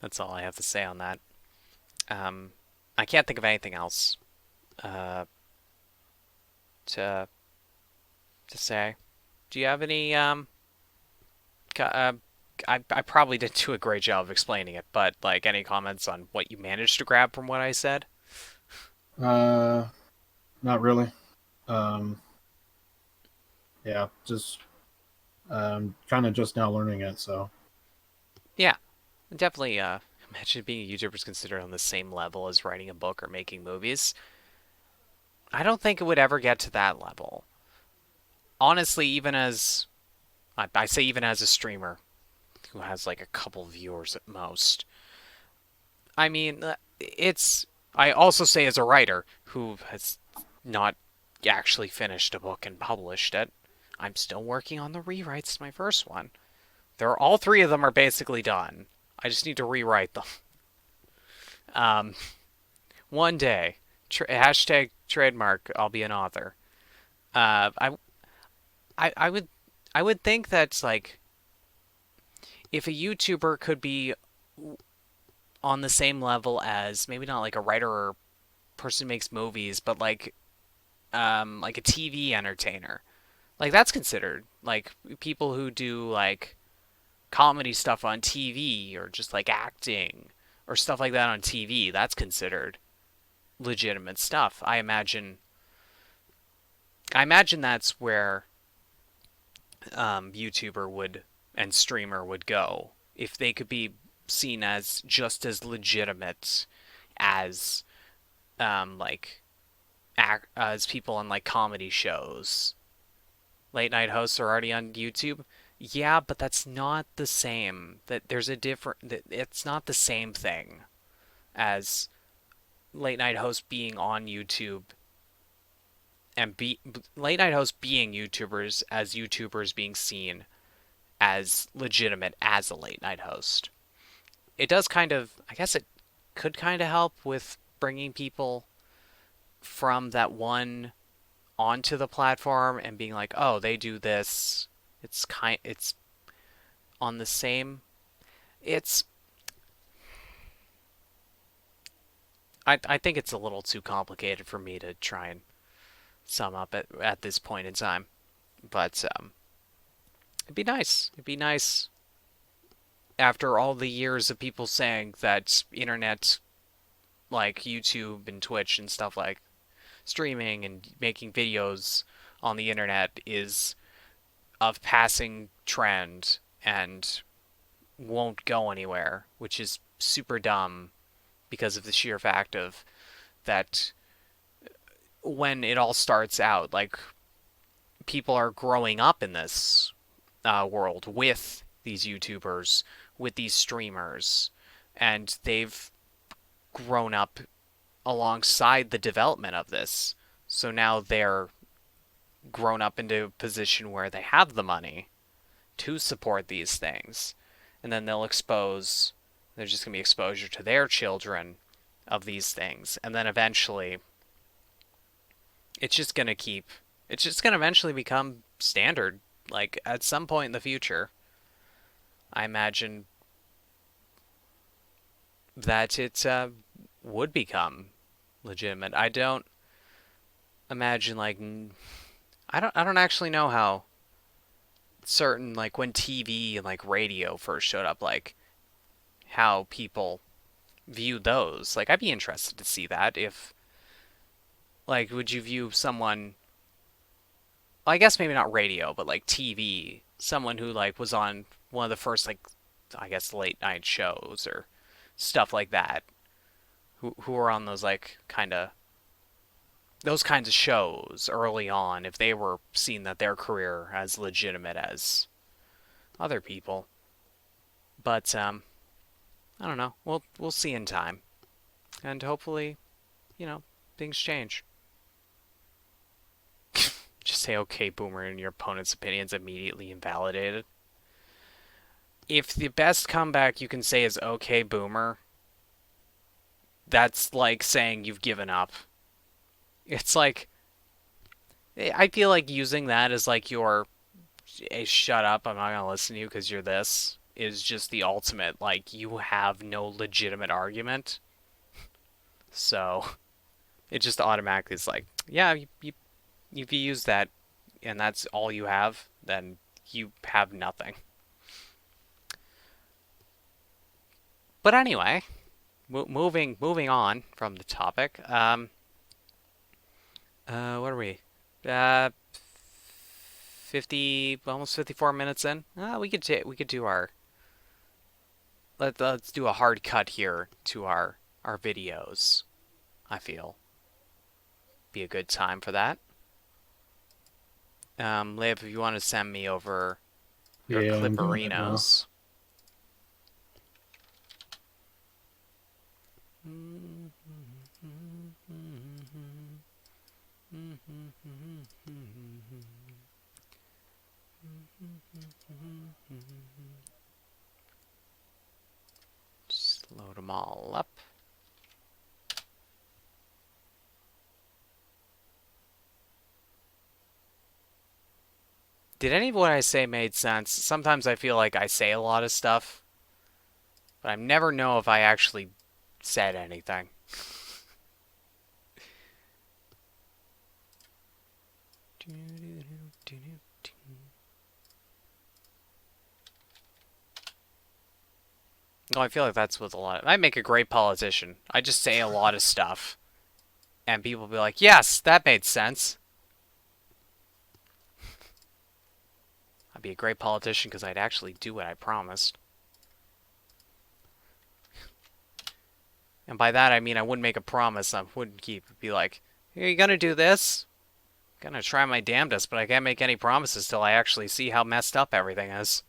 That's all I have to say on that. Um, I can't think of anything else uh, to say. Do you have any I probably didn't do a great job of explaining it, but like any comments on what you managed to grab from what I said? Uh, Not really. Um, yeah, just kind of just now learning it. So Yeah, definitely imagine being a YouTuber is considered on the same level as writing a book or making movies. I don't think it would ever get to that level. Honestly, even as I say even as a streamer who has like a couple viewers at most. I mean, it's I also say as a writer who has not actually finished a book and published it. I'm still working on the rewrites to my first one. All three of them are basically done. I just need to rewrite them. Um, One day, hashtag trademark. I'll be an author. Uh, I, I would, I would think that's like if a YouTuber could be on the same level as maybe not like a writer or person who makes movies, but like a TV entertainer. Like that's considered like people who do like comedy stuff on TV or just like acting or stuff like that on TV. That's considered legitimate stuff. I imagine that's where YouTuber would and streamer would go if they could be seen as just as legitimate as like as people on like comedy shows. Late night hosts are already on YouTube. Yeah, but that's not the same. That there's a different. It's not the same thing as late night hosts being on YouTube and late night hosts being YouTubers as YouTubers being seen as legitimate as a late night host. It does kind of, I guess it could kind of help with bringing people from that one onto the platform and being like, oh, they do this. It's on the same. I think it's a little too complicated for me to try and sum up at this point in time. But it'd be nice. It'd be nice after all the years of people saying that internet, like YouTube and Twitch and stuff like streaming and making videos on the internet is of passing trend and won't go anywhere, which is super dumb because of the sheer fact of that when it all starts out, like, people are growing up in this world with these YouTubers, with these streamers, and they've grown up alongside the development of this. So now they're grown up into a position where they have the money to support these things. And then there's just going to be exposure to their children of these things. And then eventually, it's just going to eventually become standard. Like, at some point in the future, I imagine that it would become legitimate. I don't imagine, like, I don't actually know how certain, like, when TV and, like, radio first showed up, like, how people view those. Like, I'd be interested to see that. If, like, would you view someone, well, I guess maybe not radio, but, like, TV, someone who, like, was on one of the first, like, I guess late night shows or stuff like that, who were on those, like, those kinds of shows early on, if they were seeing that their career as legitimate as other people. But I don't know. We'll see in time, and hopefully, things change. Just say "okay, boomer," and your opponent's opinion's immediately invalidated. If the best comeback you can say is "okay, boomer," that's like saying you've given up. It's like, I feel like using that as like your, hey, shut up, I'm not going to listen to you because you're this, is just the ultimate, like, you have no legitimate argument. So, it just automatically is like, yeah, if you use that and that's all you have, then you have nothing. But anyway, moving on from the topic, what are we? 50, almost 54 minutes in. We could do our. Let's do a hard cut here to our videos. I feel be a good time for that. Liv, if you want to send me over your Clipperinos. Just load them all up. Did any of what I say made sense? Sometimes I feel like I say a lot of stuff, but I never know if I actually said anything. Well, I feel like that's with a lot I make a great politician. I just say a lot of stuff, and people will be like, yes, that made sense. I'd be a great politician because I'd actually do what I promised. And by that I mean I wouldn't make a promise I wouldn't keep. It'd be like, hey, you gonna do this? I'm gonna try my damnedest, but I can't make any promises till I actually see how messed up everything is.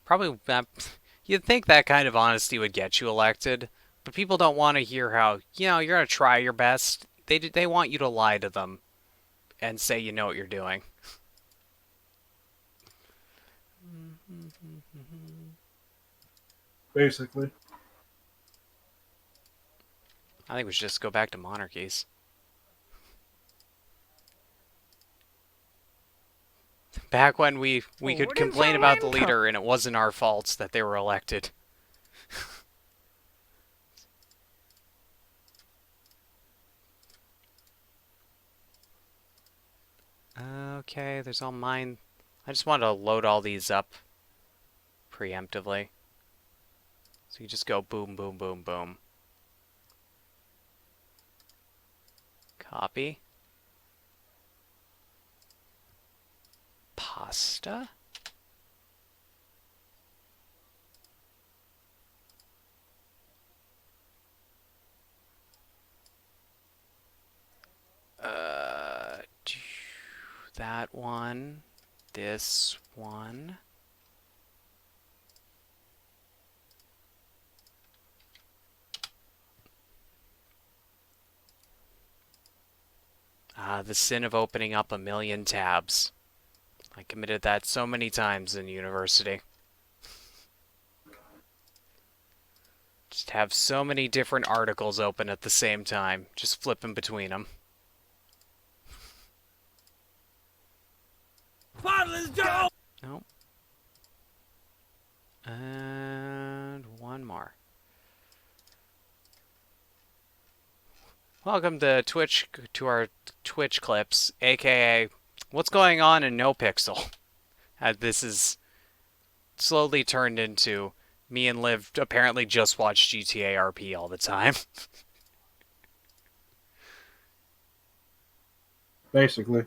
Probably, you'd think that kind of honesty would get you elected, but people don't want to hear how, you're going to try your best. They want you to lie to them and say you know what you're doing. Basically. I think we should just go back to monarchies. Back when we could complain about the leader and it wasn't our faults that they were elected. Okay, there's all mine. I just want to load all these up preemptively. So you just go boom, boom, boom, boom. Copy. Pasta? That one. This one. The sin of opening up a million tabs. I committed that so many times in university. Just have so many different articles open at the same time, just flipping between them. Nope. And one more. Welcome to Twitch, to our Twitch clips, aka what's going on in NoPixel. This is slowly turned into me and Liv apparently just watch GTA RP all the time. Basically.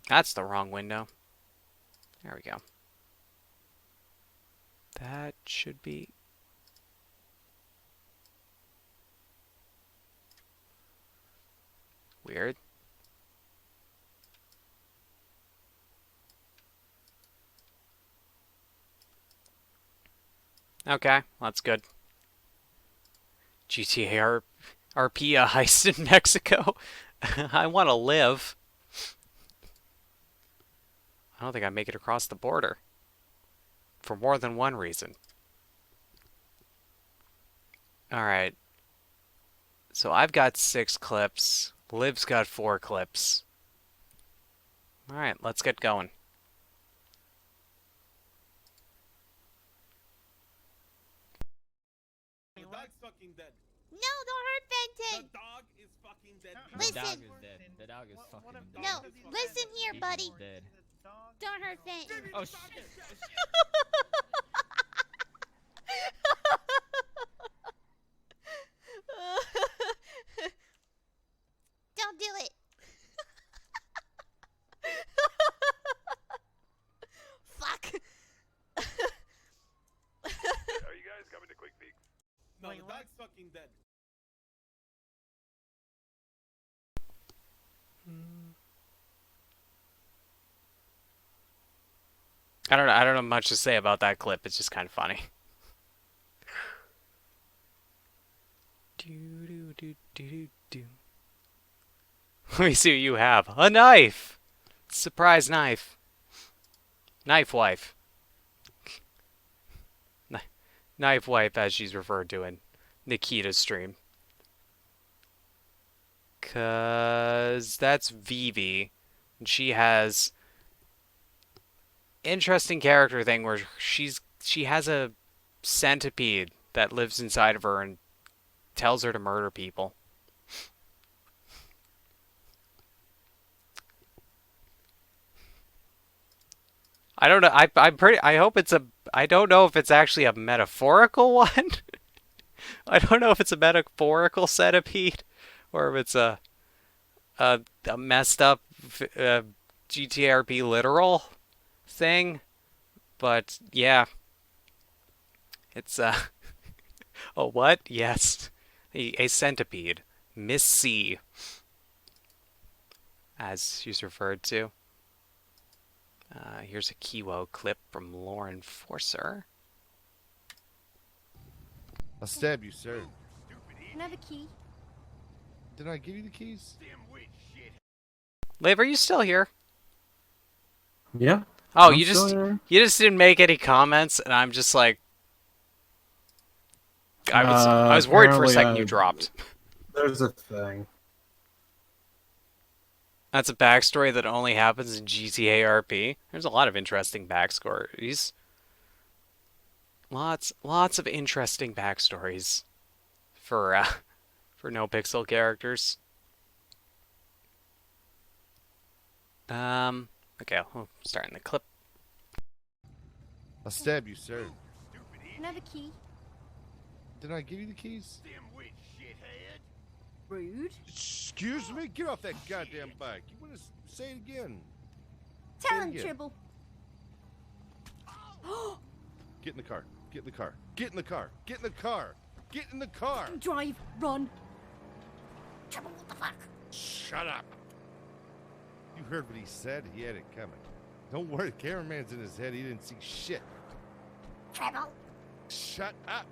That's the wrong window. There we go. That should be... weird. Okay, that's good. GTA RP a heist in Mexico. I want to live. I don't think I make it across the border. For more than one reason. Alright. So I've got 6 clips. Liv's got 4 clips. Alright, let's get going. The dog's fucking dead. No, don't hurt Fenton. The dog is fucking dead. Listen. The dog is dead. The dog is fucking dead. No, listen here, buddy. He's dead. Don't hurt Fenton. Oh shit! Don't do it. Fuck. Are you guys coming to Quick Peek? No, the dog's fucking dead. I don't know much to say about that clip. It's just kind of funny. Let me see what you have. A knife! Surprise knife. Knife wife. Knife wife, as she's referred to in Nikita's stream. 'Cause that's Vivi. And she has interesting character thing where she has a centipede that lives inside of her and tells her to murder people. I don't know. I hope it's a. I don't know if it's actually a metaphorical one. I don't know if it's a metaphorical centipede or if it's a messed up GTRP literal thing. But yeah, it's oh what? Yes, A centipede. Miss C, as she's referred to. Here's a Kiwo clip from Lauren Forcer. I'll stab you, sir. Can I have a key? Did I give you the keys? Liv, are you still here? Yeah. Oh, I'm you still just here. you just didn't make any comments, and I'm just like, I was worried for a Apparently, second you dropped. There's a thing. That's a backstory that only happens in GTA RP. There's a lot of interesting backstories. Lots of interesting backstories for no pixel characters. Okay, we'll start in the clip. I'll stab you, sir. Can I have a key? Did I give you the keys? Rude. Excuse me? Get off that goddamn bike. You want to say it again? Tell Say it him, again. Tribble. Get in the car. Get in the car. Get in the car. Get in the car. Get in the car. Drive, run. Tribble, what the fuck? Shut up. You heard what he said? He had it coming. Don't worry, the cameraman's in his head. He didn't see shit. Tribble. Shut up.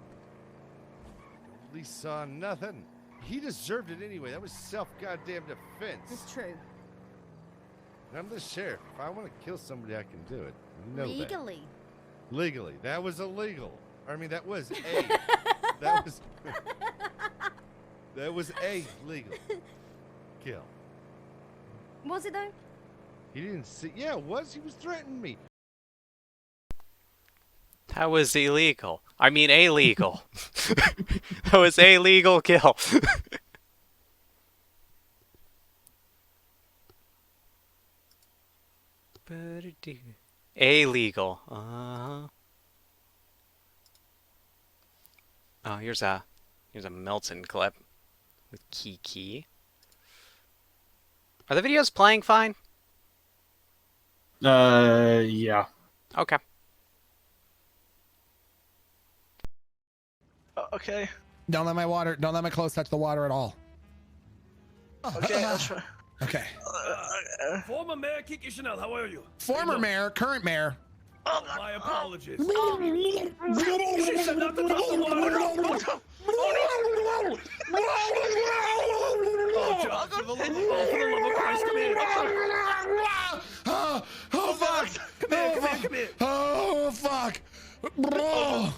At least saw nothing. He deserved it anyway. That was self-goddamn defense. It's true. And I'm the sheriff. If I want to kill somebody, I can do it. You know Legally. that. Legally. That was illegal. I mean, that was a. that was. That was a legal kill. Was it though? He didn't see. Yeah, it was. He was threatening me. That was illegal. I mean, illegal. That was a legal kill. Illegal. Oh, here's a Milton clip with Kiki. Are the videos playing fine? Yeah. Okay. Okay. Don't let my clothes touch the water at all. Okay, that's fine. Okay. Former Mayor Kiki Chanel, how are you? Former mayor, current mayor. My apologies. She said not to touch the water. Oh, John, for the love of Christ, come here. Oh fuck! Come here. Oh fuck! Oh.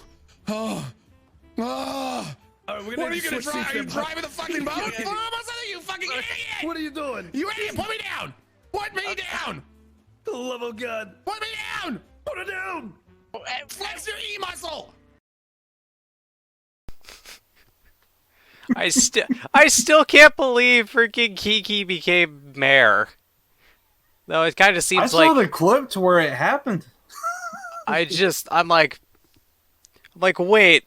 All right, we're What gonna are you gonna switch drive? seats Are you then. driving the fucking boat? Yeah. You fucking idiot! What are you doing? You idiot! Put me down! Put me down! For the love of God. Put me down! Put her down. Flex your E muscle! I still can't believe freaking Kiki became mayor. Though it kind of I seems saw like the clip to where it happened. I'm like, wait,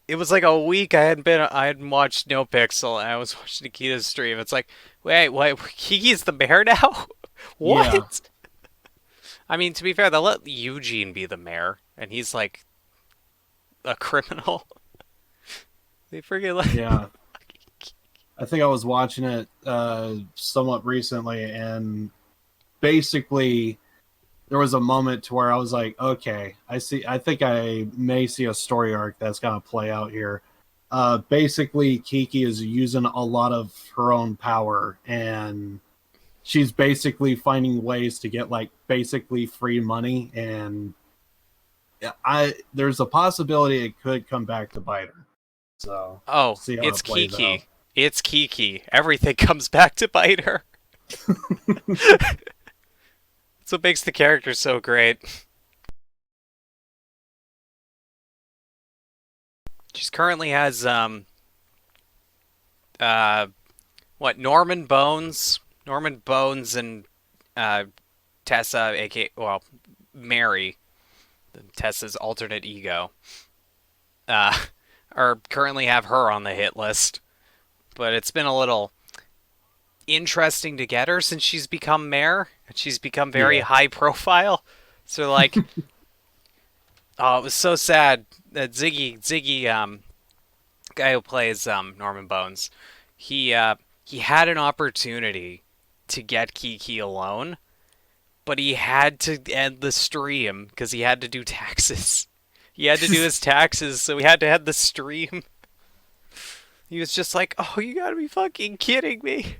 it was like a week I hadn't watched No Pixel, and I was watching Nikita's stream. It's like, wait, Kiki's the mayor now? What? Yeah. I mean, to be fair, they'll let Eugene be the mayor, and he's like a criminal. They freaking like, Yeah. I think I was watching it somewhat recently, and basically there was a moment to where I was like, okay, I think I may see a story arc that's going to play out here. Basically, Kiki is using a lot of her own power, and she's basically finding ways to get like basically free money, and there's a possibility it could come back to bite her. So oh, see how it's it plays Kiki. out. It's Kiki. Everything comes back to bite her. That's what makes the character so great. She currently has Norman Bones and Tessa, aka Mary, Tessa's alternate ego, are currently have her on the hit list. But it's been a little interesting to get her since she's become mayor, and she's become very high profile. So like, oh, it was so sad that Ziggy guy who plays Norman Bones, he had an opportunity to get Kiki alone, but he had to end the stream because he had to do taxes. He had to do his taxes, so he had to end the stream. He was just like, "Oh, you gotta be fucking kidding me!"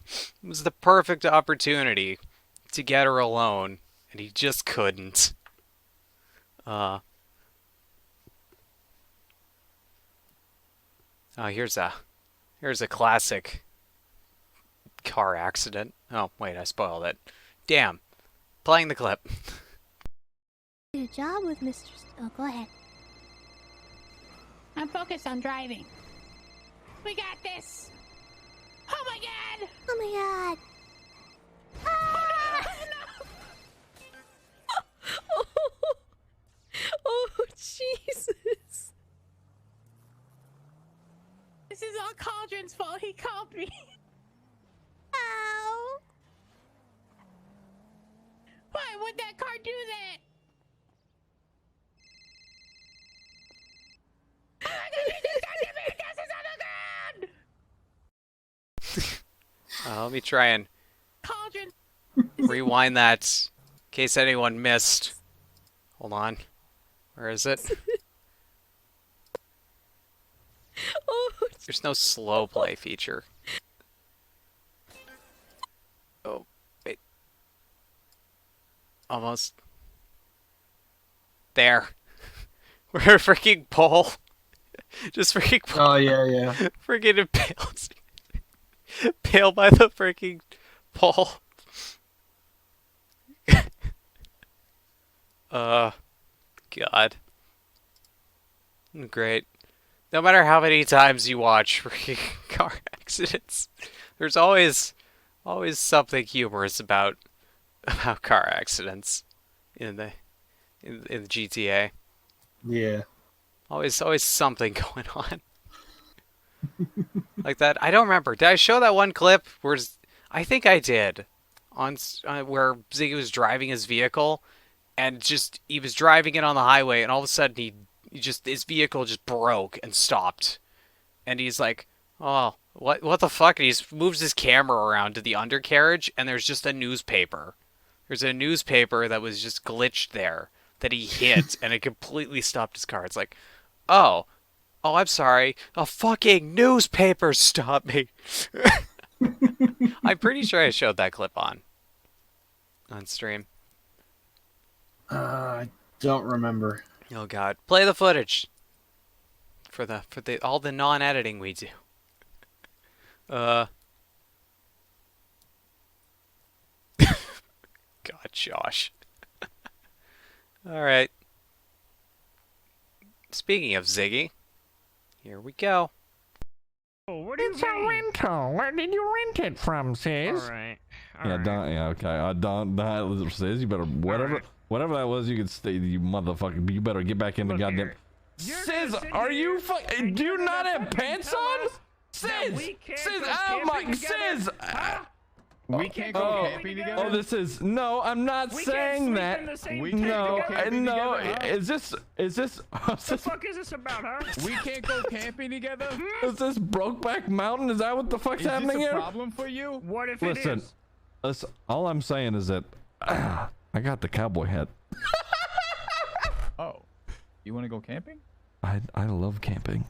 It was the perfect opportunity to get her alone, and he just couldn't. Oh, here's a classic car accident. Oh, wait, I spoiled it. Damn. Playing the clip. Good job with Mr. Oh, go ahead. I'm focused on driving. We got this. Oh my god! Oh my god! Oh no! Oh, Jesus. This is all Cauldron's fault. He called me. Ow! Why would that car do that? Oh my god, he just got to me! This is on the ground! Let me try and Cauldron. rewind that in case anyone missed. Hold on. Where is it? Oh, There's no slow play feature. Oh, wait. Almost. There. We're a freaking pole. Just freaking Oh yeah. freaking impaled. Impaled by the freaking pole. God. Great. No matter how many times you watch freaking car accidents, there's always something humorous about car accidents in the GTA. Yeah. Always something going on. Like that. I don't remember. Did I show that one clip where I think I did on where Ziggy was driving his vehicle and just he was driving it on the highway and all of a sudden he just his vehicle just broke and stopped. And he's like, "Oh, what the fuck?" And he just moves his camera around to the undercarriage and there's just a newspaper. There's a newspaper that was just glitched there that he hit and it completely stopped his car. It's like, "Oh, I'm sorry. A fucking newspaper stopped me." I'm pretty sure I showed that clip on stream. I don't remember. Oh god. Play the footage. For the all the non-editing we do. God, Josh. Alright. Speaking of Ziggy, here we go. Oh, what do you It's a rental. Where did you rent it from, sis? Alright. Okay. Don't, sis. You better whatever that was. You could stay. You motherfucker. You better get back in the goddamn. Sis, are you fucking? Do you not have pants on? Sis, oh my, sis. We can't go camping together? Oh, this is no. I'm not saying that. No. Is this? What the fuck is this about, huh? We can't go camping together? Is this Brokeback Mountain? Is that what the fuck's happening here? Is this a problem for you? What if it is? Listen. All I'm saying is that I got the cowboy hat. Oh, you want to go camping? I love camping.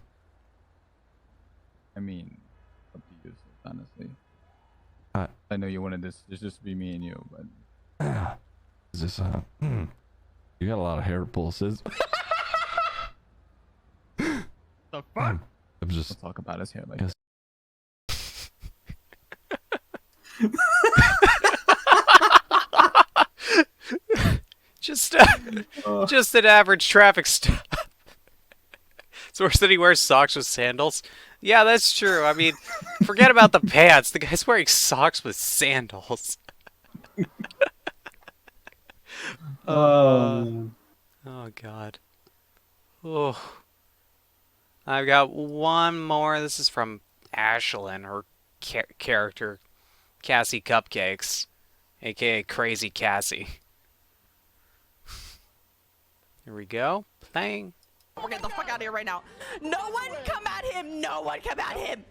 I mean, up to you, honestly. I know you wanted this just to be me and you, but Is this you got a lot of hair pulses. The fuck? I'm just we'll talk about his hair later. Just an average traffic stop. It's worse than he wears socks with sandals. Yeah, that's true. I mean, forget about the pants. The guy's wearing socks with sandals. Oh God. Oh. I've got one more. This is from Ashlyn, her character, Cassie Cupcakes, aka Crazy Cassie. Here we go. Playing. We're getting the fuck out of here right now. No one come at him. No one come at him.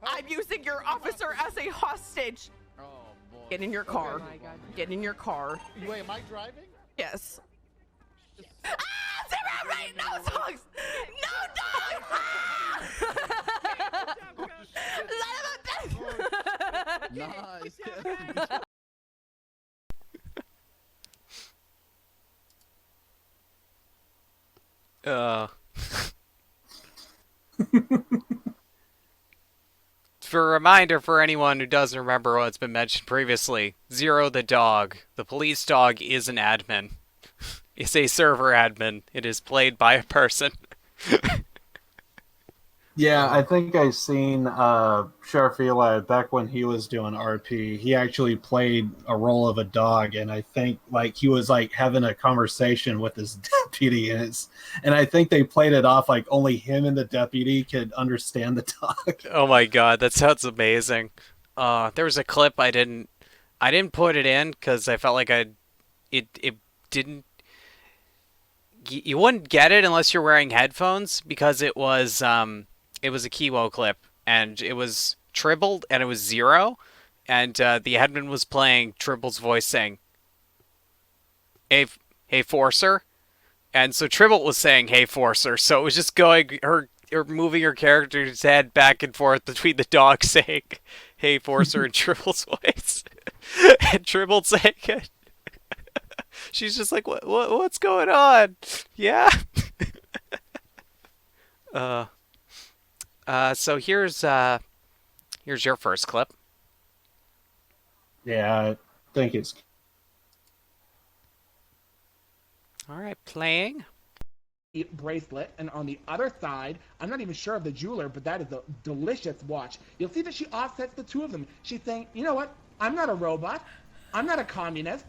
I'm using your officer as a hostage. Oh, boy. Get in your car. Get in your car. Wait, am I driving? Yes. Ah, Zero, right? No dogs! No dogs! Ah! Nice. For a reminder for anyone who doesn't remember what's been mentioned previously, Zero the dog, the police dog, is an admin. It's a server admin. It is played by a person. Yeah, I think I seen Sheriff Eli back when he was doing RP. He actually played a role of a dog, and I think like he was like having a conversation with his deputy, and I think they played it off like only him and the deputy could understand the dog. Oh my god, that sounds amazing. There was a clip I didn't put it in because I felt like it didn't. You wouldn't get it unless you're wearing headphones because it was a Kiwo clip and it was Tribbled and it was Zero, and the admin was playing Tribbled's voice saying, "Hey Forcer," and so Tribble was saying "Hey Forcer," so it was just going her moving her character's head back and forth between the dog saying "Hey Forcer" and Tribble's voice, and Tribble saying it. She's just like, what's going on? Yeah. So here's your first clip. Yeah, I think it's. All right, playing. Bracelet, and on the other side, I'm not even sure of the jeweler, but that is a delicious watch. You'll see that she offsets the two of them. She's saying, you know what? I'm not a robot. I'm not a communist.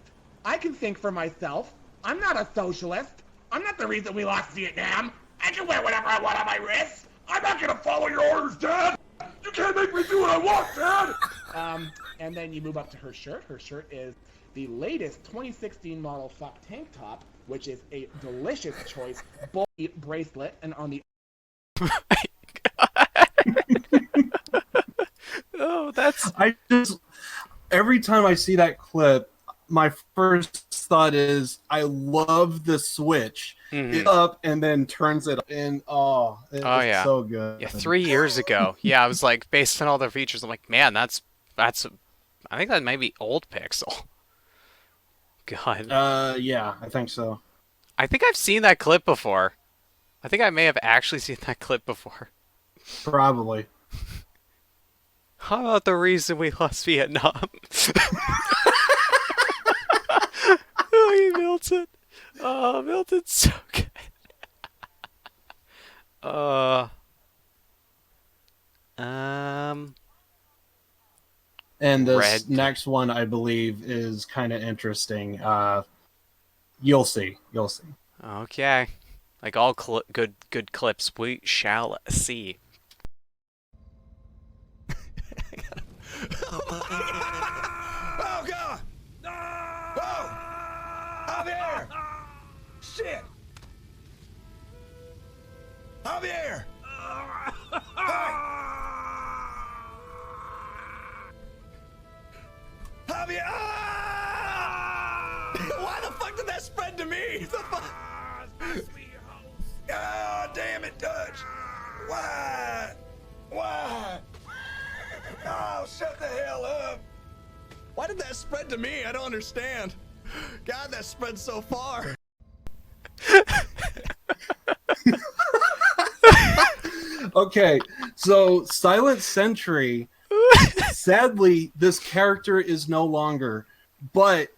I can think for myself. I'm not a socialist. I'm not the reason we lost Vietnam. I can wear whatever I want on my wrist. I'm not gonna follow your orders, Dad. You can't make me do what I want, Dad. And then you move up to her shirt. Her shirt is the latest 2016 model fuck tank top, which is a delicious choice. Bulky bracelet, and on the. Oh, that's. Every time I see that clip, my first thought is I love the switch. It up and then turns it up, and it's yeah, so good. Yeah, 3 years ago. Yeah, I was like, based on all the features, I'm like, man, that's I think that might be old Pixel. God. Yeah, I think so. I think I've seen that clip before. I think I may have actually seen that clip before. Probably. How about the reason we lost Vietnam? Oh, Milton. Oh, Milton's so good. And this next one, I believe, is kind of interesting. You'll see. You'll see. Okay. Like all good clips, we shall see. Oh, God! Oh! Javier! Shit! Javier! Javier! Ah! Why the fuck did that spread to me? The fuck? Oh, damn it, Dutch! Why? Why? Oh, shut the hell up! Why did that spread to me? I don't understand. God, that spread so far. Okay, so Silent Sentry, sadly, this character is no longer, but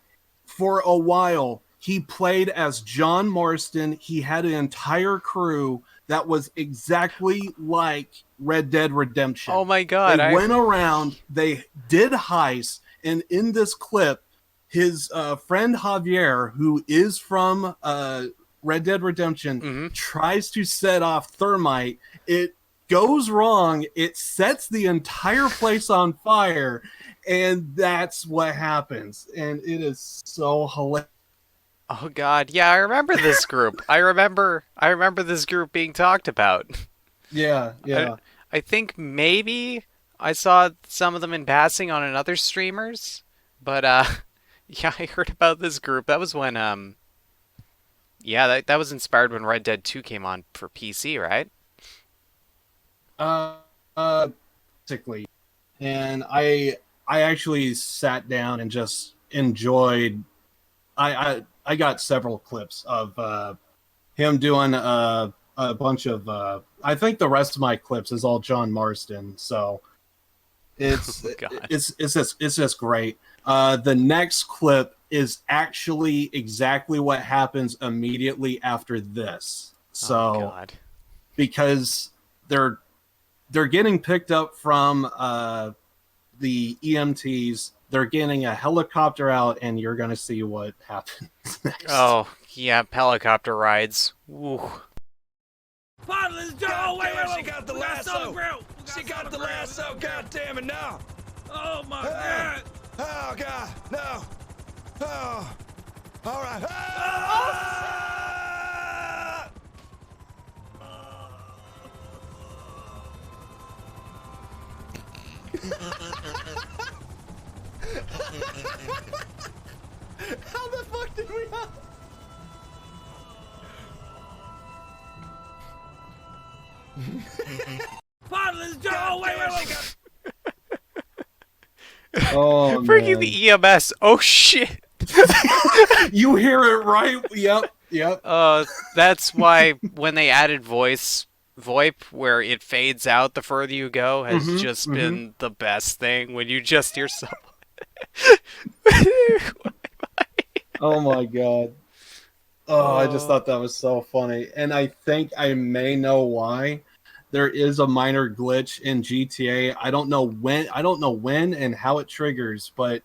for a while, he played as John Marston. He had an entire crew that was exactly like Red Dead Redemption. Oh my God. They went around, they did heists, and in this clip, his friend Javier, who is from Red Dead Redemption, tries to set off thermite. It goes wrong. It sets the entire place on fire, and that's what happens. And it is so hilarious. Oh God, yeah, I remember this group. I remember this group being talked about. Yeah, yeah. I think maybe I saw some of them in passing on another streamers, but yeah, I heard about this group. That was when yeah, that was inspired when Red Dead 2 came on for PC, right? Uh, basically, and I actually sat down and just enjoyed. I got several clips of him doing a bunch of. I think the rest of my clips is all John Marston, so it's Oh, God. it's just great. The next clip is actually exactly what happens immediately after this. So Oh God. because they're getting picked up from the EMTs. They're getting a helicopter out, and you're gonna see what happens next. Oh, yeah, helicopter rides. Ooh. Fatherless Joe! Oh, wait, she got the lasso! She got the lasso, god damn it, now! Oh my God! Oh god, no! Oh, all right. How the fuck did we not? Fatherless Joe! Oh, wait. Oh Freaking man. the EMS. Oh shit. You hear it right? Yep. That's why when they added VoIP, where it fades out the further you go, has just been the best thing when you just hear someone. Oh my god. Oh, I just thought that was so funny. And I think I may know why. There is a minor glitch in GTA. I don't know when and how it triggers, but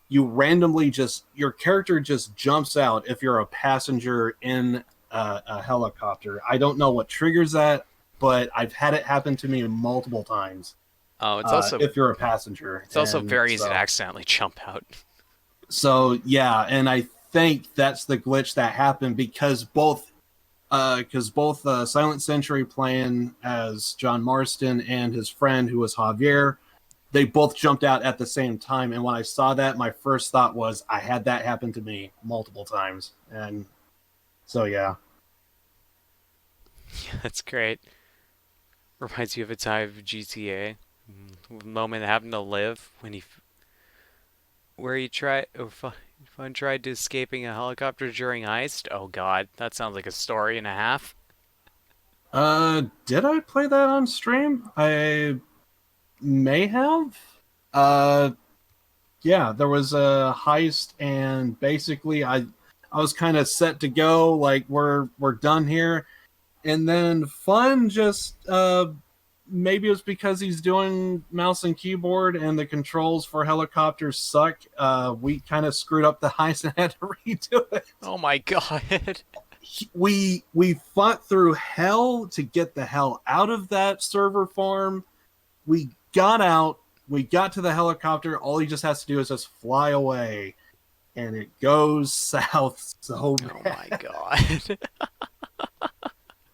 you randomly your character just jumps out if you're a passenger in a helicopter. I don't know what triggers that, but I've had it happen to me multiple times. Oh, it's also if you're a passenger. It's also And very easy so- to accidentally jump out. So yeah, and I think that's the glitch that happened because both Silent Century playing as John Marston and his friend who was Javier, they both jumped out at the same time. And when I saw that, my first thought was I had that happen to me multiple times. And so yeah. Yeah, that's great. Reminds you of a time of GTA. Moment that happened to Liv when he tried to escaping a helicopter during heist. Oh god, that sounds like a story and a half. Did I play that on stream? I may have. Yeah, there was a heist, and basically I was kind of set to go, like we're done here, and then Fun just maybe it was because he's doing mouse and keyboard and the controls for helicopters suck. We kind of screwed up the heist and had to redo it. Oh my god. We fought through hell to get the hell out of that server farm. We got out. We got to the helicopter. All he just has to do is just fly away, and it goes south so bad. Oh my god.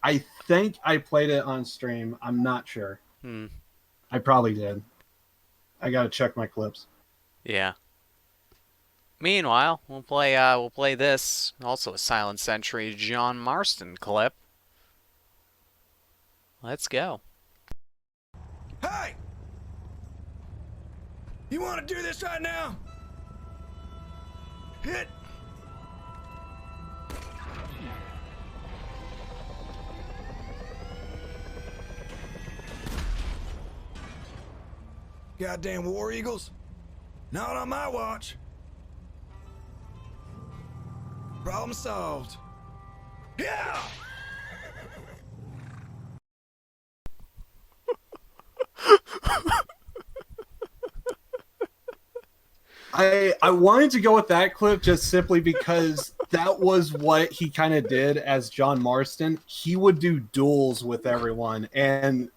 I think I played it on stream. I'm not sure. I probably did. I gotta check my clips. Yeah. Meanwhile, we'll play this, also a Silent Century John Marston clip. Let's go. Hey! You want to do this right now? Hit! Goddamn War Eagles. Not on my watch. Problem solved. Yeah! I wanted to go with that clip just simply because that was what he kind of did as John Marston. He would do duels with everyone, and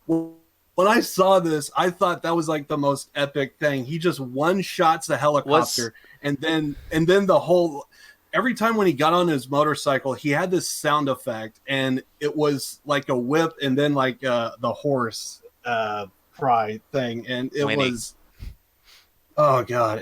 when I saw this, I thought that was like the most epic thing. He just one shots a helicopter, and then the whole every time when he got on his motorcycle, he had this sound effect, and it was like a whip, and then like the horse cry thing, and it Winnie. was, oh god,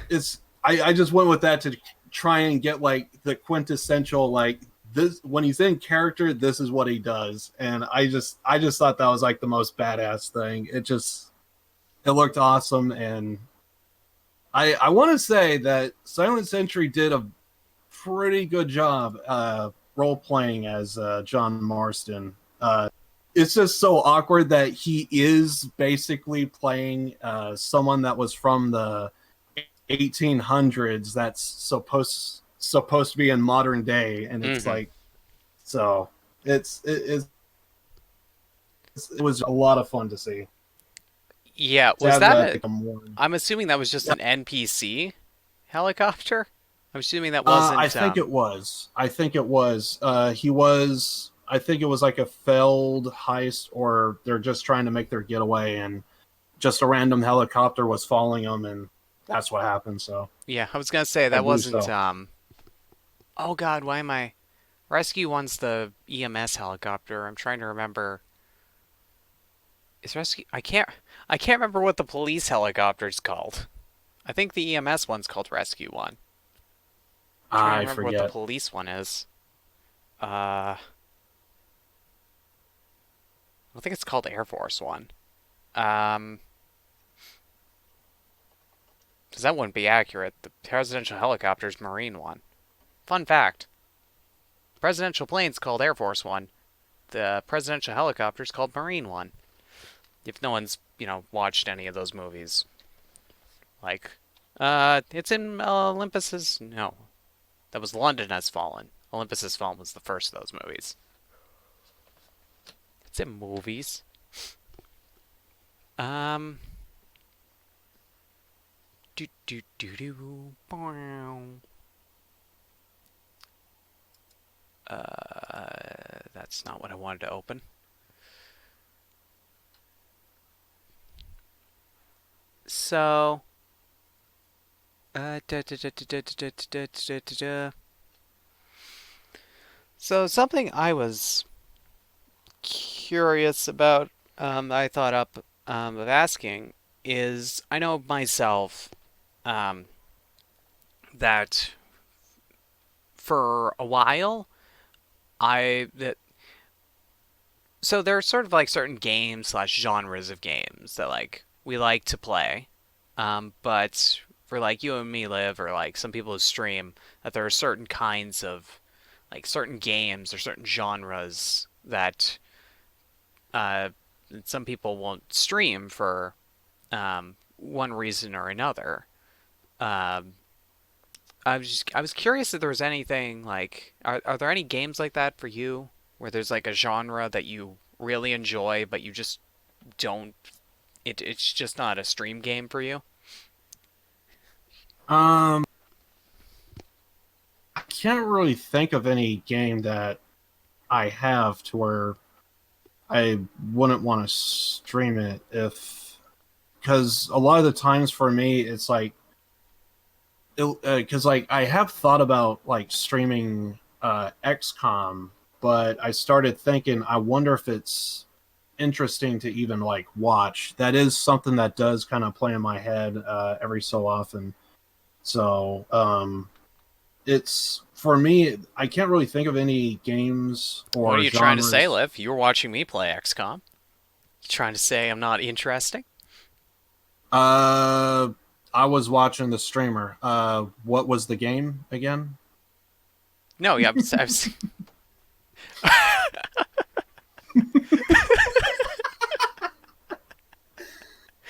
it's. I just went with that to try and get like the quintessential like this when he's in character. This is what he does, and I just thought that was like the most badass thing. It looked awesome, and I want to say that Silent Sentry did a pretty good job role playing as John Marston. It's just so awkward that he is basically playing someone that was from the 1800s that's supposed to be in modern day, and it's like, so it was a lot of fun to see. Yeah, was that? I'm assuming that was just an NPC helicopter. I'm assuming that wasn't. I think it was. I think it was. He was. I think it was like a failed heist, or they're just trying to make their getaway, and just a random helicopter was following them, and that's what happened. So yeah, I was gonna say that wasn't. So. Oh God, why am I? Rescue 1's the EMS helicopter. I'm trying to remember. Is Rescue? I can't remember what the police helicopter's called. I think the EMS one's called Rescue 1. I remember forget what the police one is. I think it's called Air Force 1. Because that wouldn't be accurate. The presidential helicopter's Marine 1. Fun fact. Presidential plane's called Air Force 1. The presidential helicopter's called Marine 1. If no one's, watched any of those movies. Like, it's in Olympus's... No. That was London Has Fallen. Olympus Has Fallen was the first of those movies. It's in movies. That's not what I wanted to open. So, so something I was curious about, I thought up of asking is, I know myself that for a while, so there are sort of like certain games / genres of games that like we like to play, but for like you and me, Liv, or like some people who stream, that there are certain kinds of like certain games or certain genres that some people won't stream for one reason or another. I was curious if there was anything like, are there any games like that for you where there's like a genre that you really enjoy but you just don't, it's just not a stream game for you? I can't really think of any game that I have to where I wouldn't want to stream it, because a lot of the times for me it's like, because like I have thought about like streaming XCOM, but I started thinking, I wonder if it's interesting to even like watch. That is something that does kind of play in my head every so often. So it's, for me, I can't really think of any games or What are you genres. trying to say, Liv? You were watching me play XCOM. You trying to say I'm not interesting? I was watching the streamer. What was the game again? No, yeah, I've seen...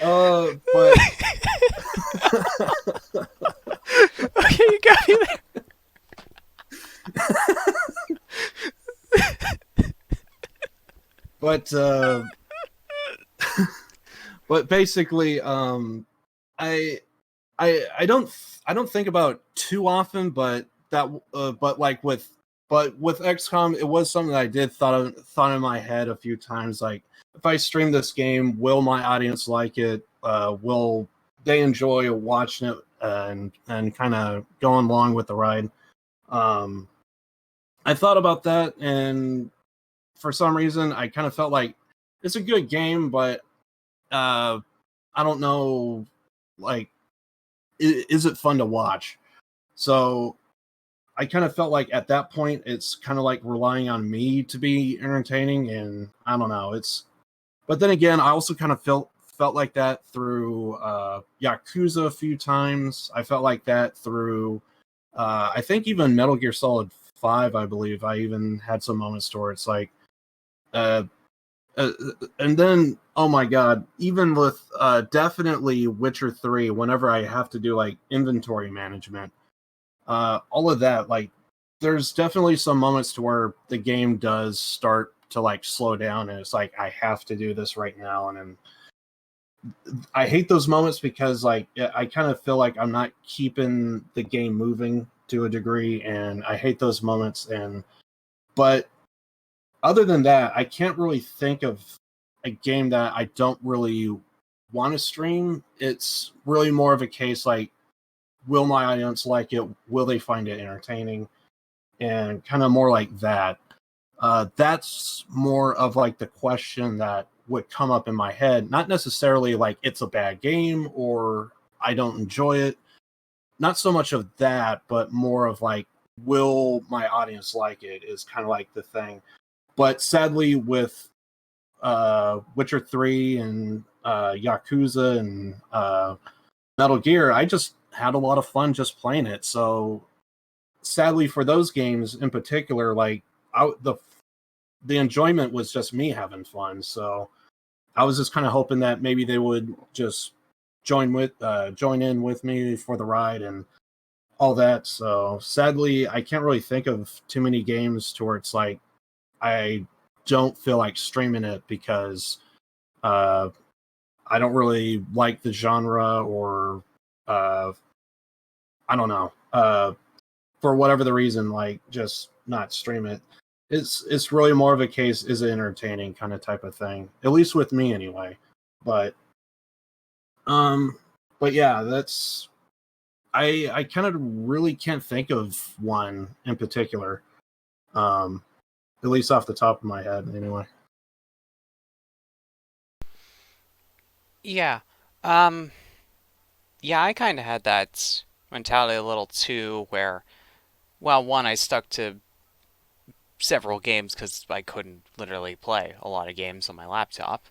But okay, you got me there. But basically, I don't think about too often, but with XCOM, it was something that I did thought in my head a few times. Like, if I stream this game, will my audience like it? Will they enjoy watching it? and kind of going along with the ride. I thought about that, and for some reason, I kind of felt like it's a good game, but I don't know, like, is it fun to watch? So I kind of felt like at that point, it's kind of like relying on me to be entertaining, and I don't know. But then again, I also kind of felt like that through Yakuza a few times. I felt like that through, I think even Metal Gear Solid 5, I believe. I even had some moments where it's like, uh, and then, oh my god, even with definitely Witcher 3, whenever I have to do like inventory management, all of that, like, there's definitely some moments to where the game does start to like slow down, and it's like I have to do this right now, and then I hate those moments because like I kind of feel like I'm not keeping the game moving to a degree, and I hate those moments. And but other than that, I can't really think of a game that I don't really want to stream. It's really more of a case like, will my audience like it? Will they find it entertaining? And kind of more like that. That's more of like the question that would come up in my head. Not necessarily like it's a bad game or I don't enjoy it. Not so much of that, but more of like, will my audience like it is kind of like the thing. But sadly, with Witcher 3 and Yakuza and Metal Gear, I just had a lot of fun just playing it. So sadly for those games in particular, like the enjoyment was just me having fun. So I was just kind of hoping that maybe they would just join in with me for the ride and all that. So sadly, I can't really think of too many games to where it's like I don't feel like streaming it because I don't really like the genre, or I don't know, for whatever the reason, like just not stream it. It's really more of a case, is it entertaining kind of type of thing, at least with me anyway. But um but yeah, that's I kind of really can't think of one in particular, at least off the top of my head anyway. Yeah. Yeah, I kind of had that mentality a little too, where, well, one, I stuck to several games because I couldn't literally play a lot of games on my laptop,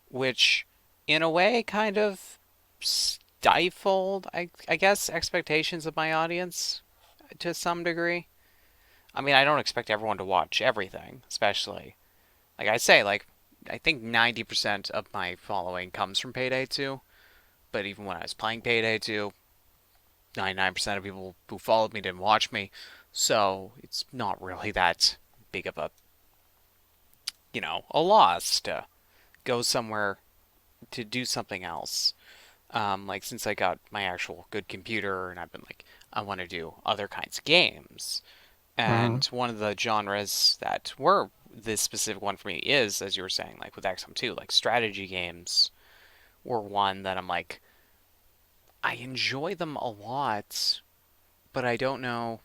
which, in a way, kind of stifled, I guess, expectations of my audience to some degree. I mean, I don't expect everyone to watch everything, especially, like I say, like, I think 90% of my following comes from Payday 2, but even when I was playing Payday 2, 99% of people who followed me didn't watch me, so it's not really that big of a, a loss to go somewhere to do something else. Like, since I got my actual good computer and I've been like, I want to do other kinds of games. And one of the genres that were this specific one for me is, as you were saying, like with XCOM 2, like strategy games were one that I'm like, I enjoy them a lot, but I don't know,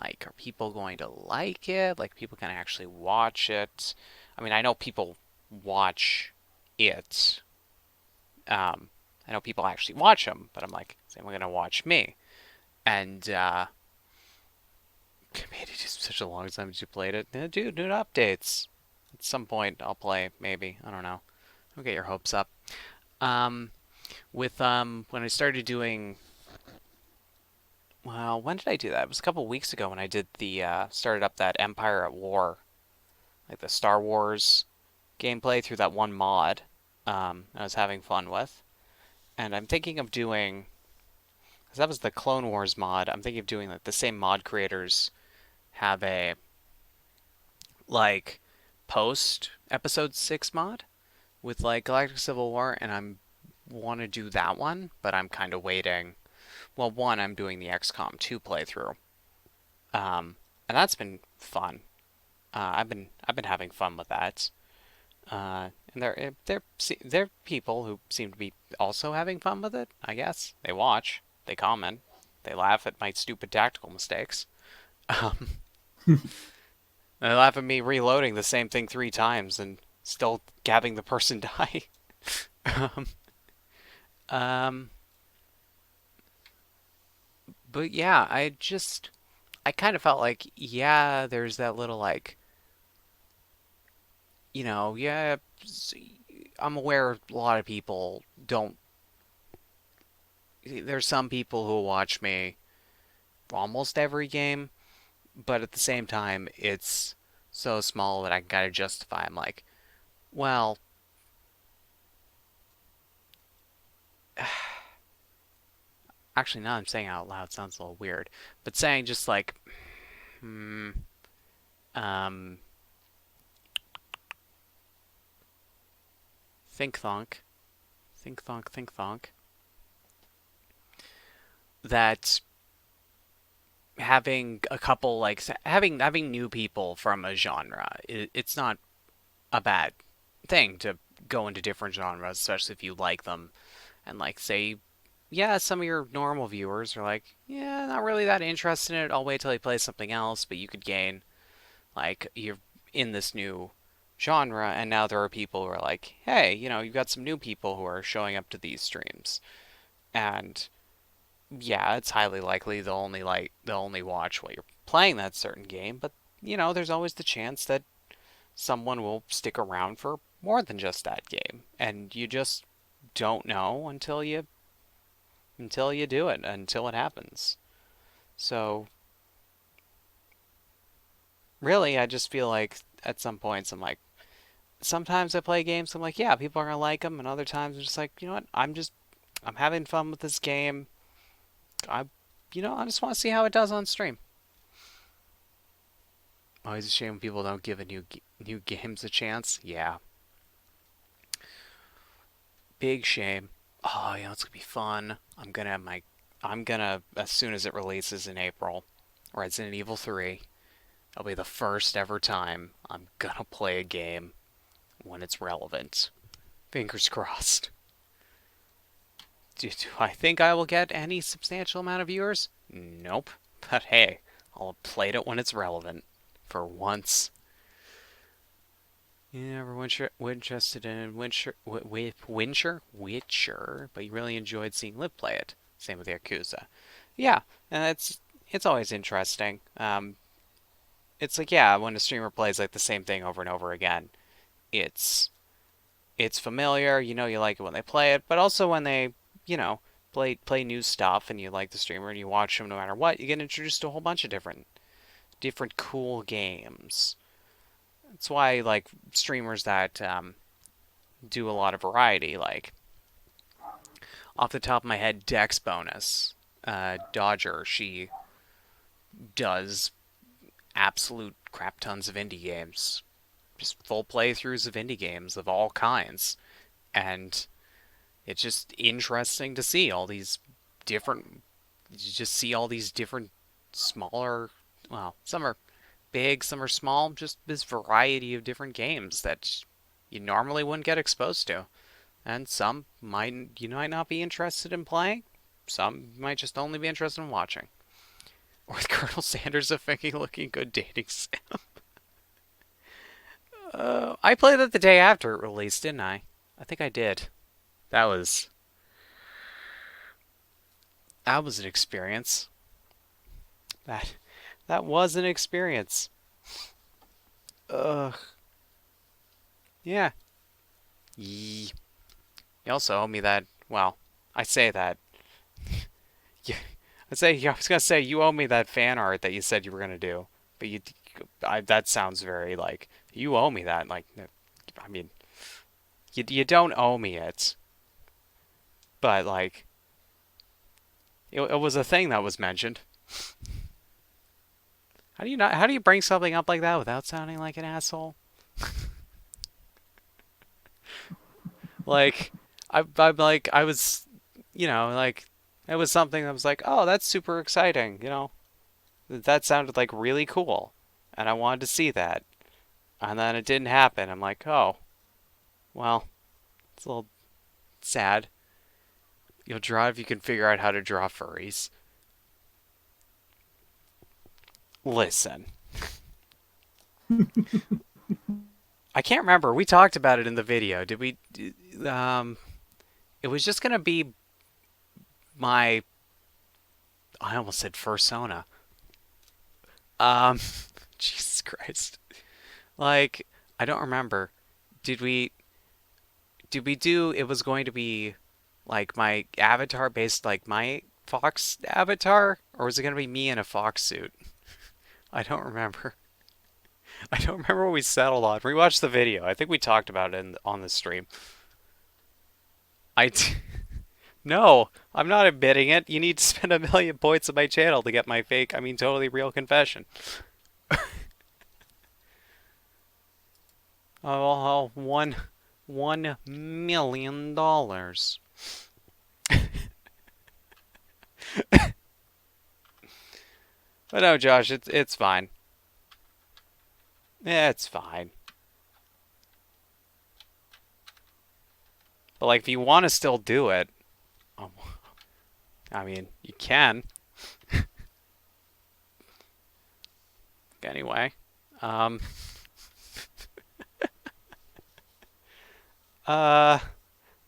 like, are people going to like it? Like, people can actually watch it? I mean, I know people watch it. I know people actually watch them, but I'm like, is anyone going to watch me? And, made it just such a long time since you played it. Dude, new updates. At some point, I'll play, maybe. I don't know. Don't get your hopes up. When I started doing, well, when did I do that? It was a couple weeks ago when I did started up that Empire at War, like the Star Wars gameplay through that one mod I was having fun with. And I'm thinking of doing, because that was the Clone Wars mod, I'm thinking of doing like the same mod creators have a, like, post episode 6 mod with like Galactic Civil War, and I'm want to do that one, but I'm kind of waiting. Well, one, I'm doing the XCOM 2 playthrough, and that's been fun. I've been having fun with that. And they're people who seem to be also having fun with it, I guess. They watch, they comment, they laugh at my stupid tactical mistakes. They laugh at me reloading the same thing 3 times and still having the person die. um, um, but yeah, I kind of felt like, yeah, there's that little like, yeah, I'm aware a lot of people don't. There's some people who watch me almost every game, but at the same time, it's so small that I gotta justify. I'm like, well, actually, now I'm saying it out loud sounds a little weird, but saying just like, um, think thonk, think thonk, that having a couple like having new people from a genre, it's not a bad thing to go into different genres, especially if you like them. And like say, yeah, some of your normal viewers are like, yeah, not really that interested in it. I'll wait till he plays something else. But you could gain like you're in this new genre, and now there are people who are like, hey, you've got some new people who are showing up to these streams, and yeah, it's highly likely they'll only watch while you're playing that certain game. But there's always the chance that someone will stick around for more than just that game, and you just don't know until you do it, until it happens. So really, I just feel like at some points I'm like, sometimes I play games, I'm like, yeah, people are gonna like them, and other times I'm just like, you know what, I'm having fun with this game. I I just want to see how it does on stream. Always a shame when people don't give new games a chance. Yeah. Big shame. Oh, it's gonna be fun. I'm gonna, as soon as it releases in April, Resident Evil 3, it'll be the first ever time I'm gonna play a game when it's relevant. Fingers crossed. Do I think I will get any substantial amount of viewers? Nope. But hey, I'll have played it when it's relevant. For once. You never interested in Witcher, but you really enjoyed seeing Liv play it. Same with Yakuza. Yeah, and it's always interesting. It's like, yeah, when a streamer plays like the same thing over and over again, it's familiar. You like it when they play it, but also when they play new stuff, and you like the streamer and you watch them no matter what, you get introduced to a whole bunch of different cool games. That's why like streamers that do a lot of variety, like off the top of my head, Dex Bonus, Dodger, she does absolute crap tons of indie games, just full playthroughs of indie games of all kinds, and it's just interesting to see all these different, smaller, well, some are big, some are small, just this variety of different games that you normally wouldn't get exposed to. And some you might not be interested in playing, some might just only be interested in watching. Or with Colonel Sanders a thinking looking good dating sim. I played it the day after it released, didn't I? I think I did. That was an experience. That was an experience. Ugh. Yeah. Yee. You also owe me that. Well, I say that. I was gonna say you owe me that fan art that you said you were gonna do, but that sounds very like you owe me that. Like, I mean, you don't owe me it, but like, it was a thing that was mentioned. How do you bring something up like that without sounding like an asshole? Like, I'm like, I was, like, it was something that was like, oh, that's super exciting, That sounded like really cool, and I wanted to see that. And then it didn't happen. I'm like, oh, well, it's a little sad. You'll draw if you can figure out how to draw furries. Listen. I can't remember. We talked about it in the video. Did we? It was just going to be my... I almost said fursona. Jesus Christ. Like, I don't remember. Did we do... It was going to be, like, my avatar based, like, my fox avatar? Or was it going to be me in a fox suit? I don't remember. I don't remember what we settled on. Rewatch the video. I think we talked about it on the stream. No, I'm not admitting it. You need to spend 1,000,000 points on my channel to get my fake, I mean totally real confession. Oh, $1 million. But no, Josh, it's fine. Yeah, it's fine. But like, if you want to still do it, I mean, you can. Anyway,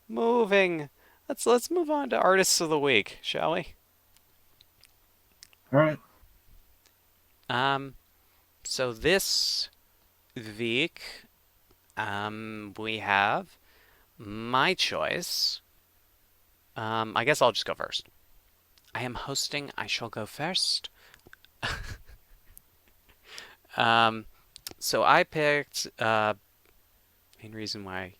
moving. Let's move on to artists of the week, shall we? All right. So this week, we have my choice. I guess I'll just go first. I am hosting. I shall go first. So I picked main reason why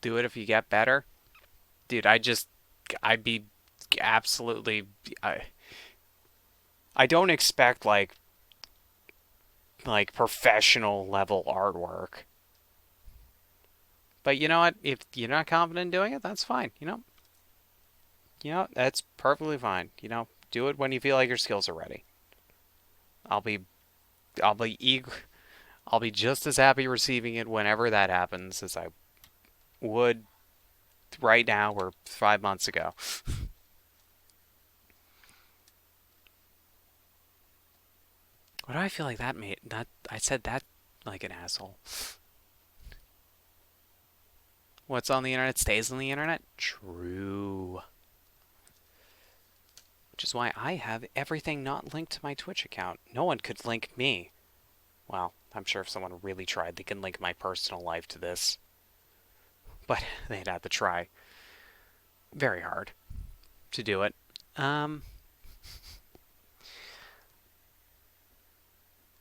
do it if you get better, dude. I'd be absolutely. I don't expect like professional level artwork. But you know what? If you're not confident in doing it, that's fine. You know, that's perfectly fine. You know, do it when you feel like your skills are ready. I'll be eager. I'll be just as happy receiving it whenever that happens as I would right now or 5 months ago. What do I feel like that made? That I said that like an asshole. What's on the internet stays on the internet? True. Which is why I have everything not linked to my Twitch account. No one could link me. Well, I'm sure if someone really tried, they can link my personal life to this. But they'd have to try very hard to do it.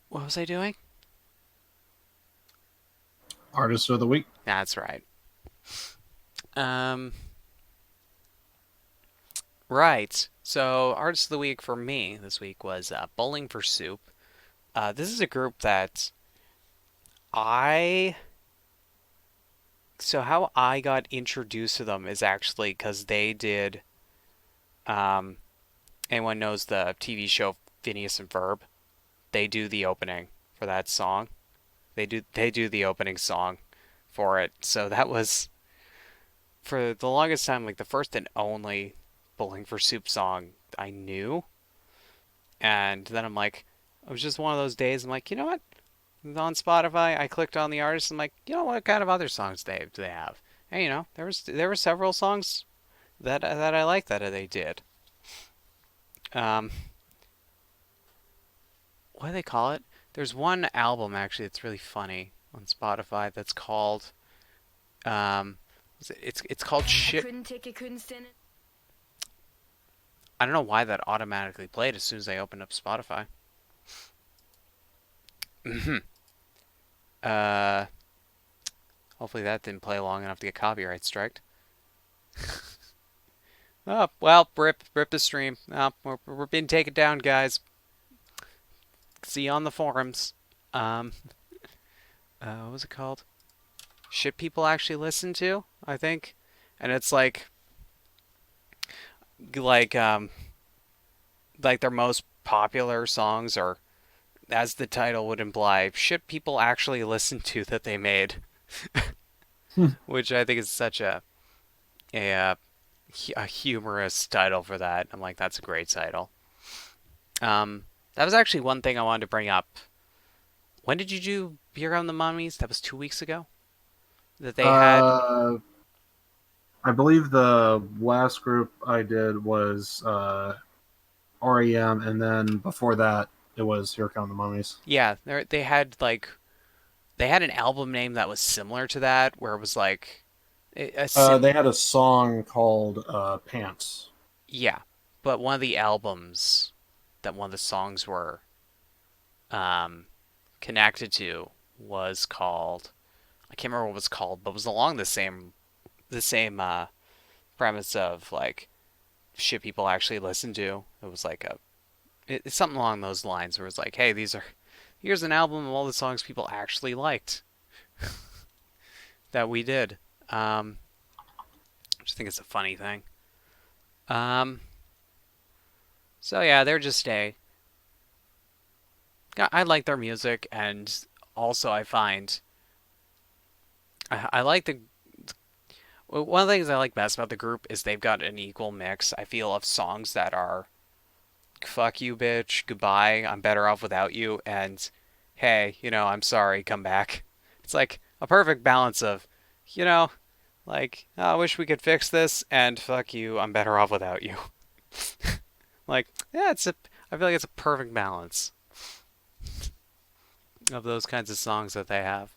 What was I doing? Artist of the week. That's right. Right. So, artist of the week for me this week was Bowling for Soup. This is a group that So how I got introduced to them is actually because they did... anyone knows the TV show Phineas and Ferb? They do the opening for that song. They do the opening song for it. So that was, for the longest time, like the first and only Bowling for Soup song I knew. And then I'm like, it was just one of those days. I'm like, you know what? On Spotify, I clicked on the artist. I'm like, you know what kind of other songs do they have? And you know, there were several songs that I like that they did. What do they call it? There's one album actually that's really funny on Spotify that's called it's called Shit. I don't know why that automatically played as soon as I opened up Spotify. Hopefully that didn't play long enough to get copyright striked. Oh, well, rip the stream. We're being taken down, guys. See you on the forums. What was it called? Shit people actually listen to, I think. And it's like their most popular songs are as the title would imply, shit people actually listen to that they made. Which I think is such a humorous title for that. I'm like, that's a great title. That was actually one thing I wanted to bring up. When did you do Here Come the Mummies? That was 2 weeks ago? That they had... I believe the last group I did was REM, and then before that, it was Here Come the Mummies. Yeah, they had an album name that was similar to that, where it was like... They had a song called Pants. Yeah, but one of the albums that one of the songs were connected to was called... I can't remember what it was called, but it was along the same premise of like shit people actually listen to. It was like it's something along those lines where it's like, hey, here's an album of all the songs people actually liked that we did. I just think it's a funny thing. So yeah, they're just I like their music, and also I find I like one of the things I like best about the group is they've got an equal mix, I feel, of songs that are fuck you, bitch, goodbye, I'm better off without you, and hey, I'm sorry, come back. It's like a perfect balance of, like, oh, I wish we could fix this, and fuck you, I'm better off without you. Like, yeah, I feel like it's a perfect balance of those kinds of songs that they have.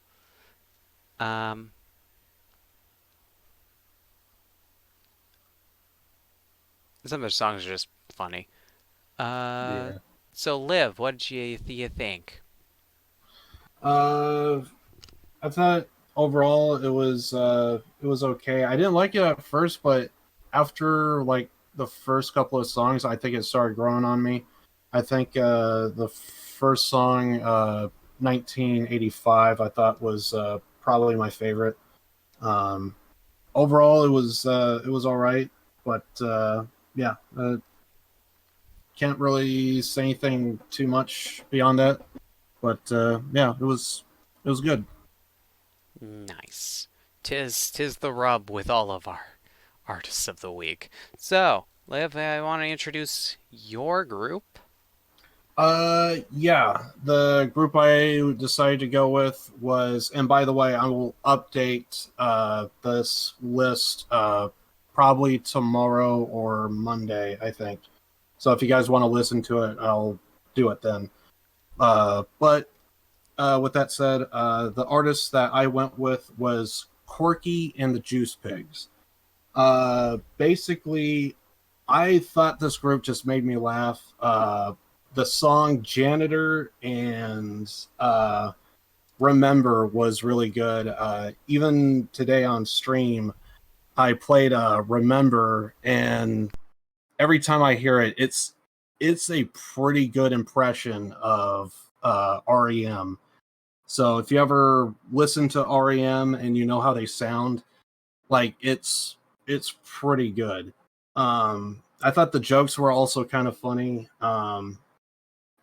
Some of their songs are just funny. Yeah. So, Liv, what did you think? I thought overall it was okay. I didn't like it at first, but after like the first couple of songs, I think it started growing on me. I think the first song, 1985, I thought was probably my favorite. Overall, it was all right, but yeah, can't really say anything too much beyond that. But yeah, it was good. Nice. Tis the rub with all of our artists of the week. So, Liv, I want to introduce your group. Yeah, the group I decided to go with was, and by the way, I will update this list probably tomorrow or Monday, I think. So if you guys want to listen to it, I'll do it then. But with that said, the artist that I went with was Corky and the Juice Pigs. Basically, I thought this group just made me laugh. The song Janitor and Remember was really good. Even today on stream, I played Remember, and every time I hear it, it's a pretty good impression of REM. So if you ever listen to REM and you know how they sound, like it's pretty good. I thought the jokes were also kind of funny.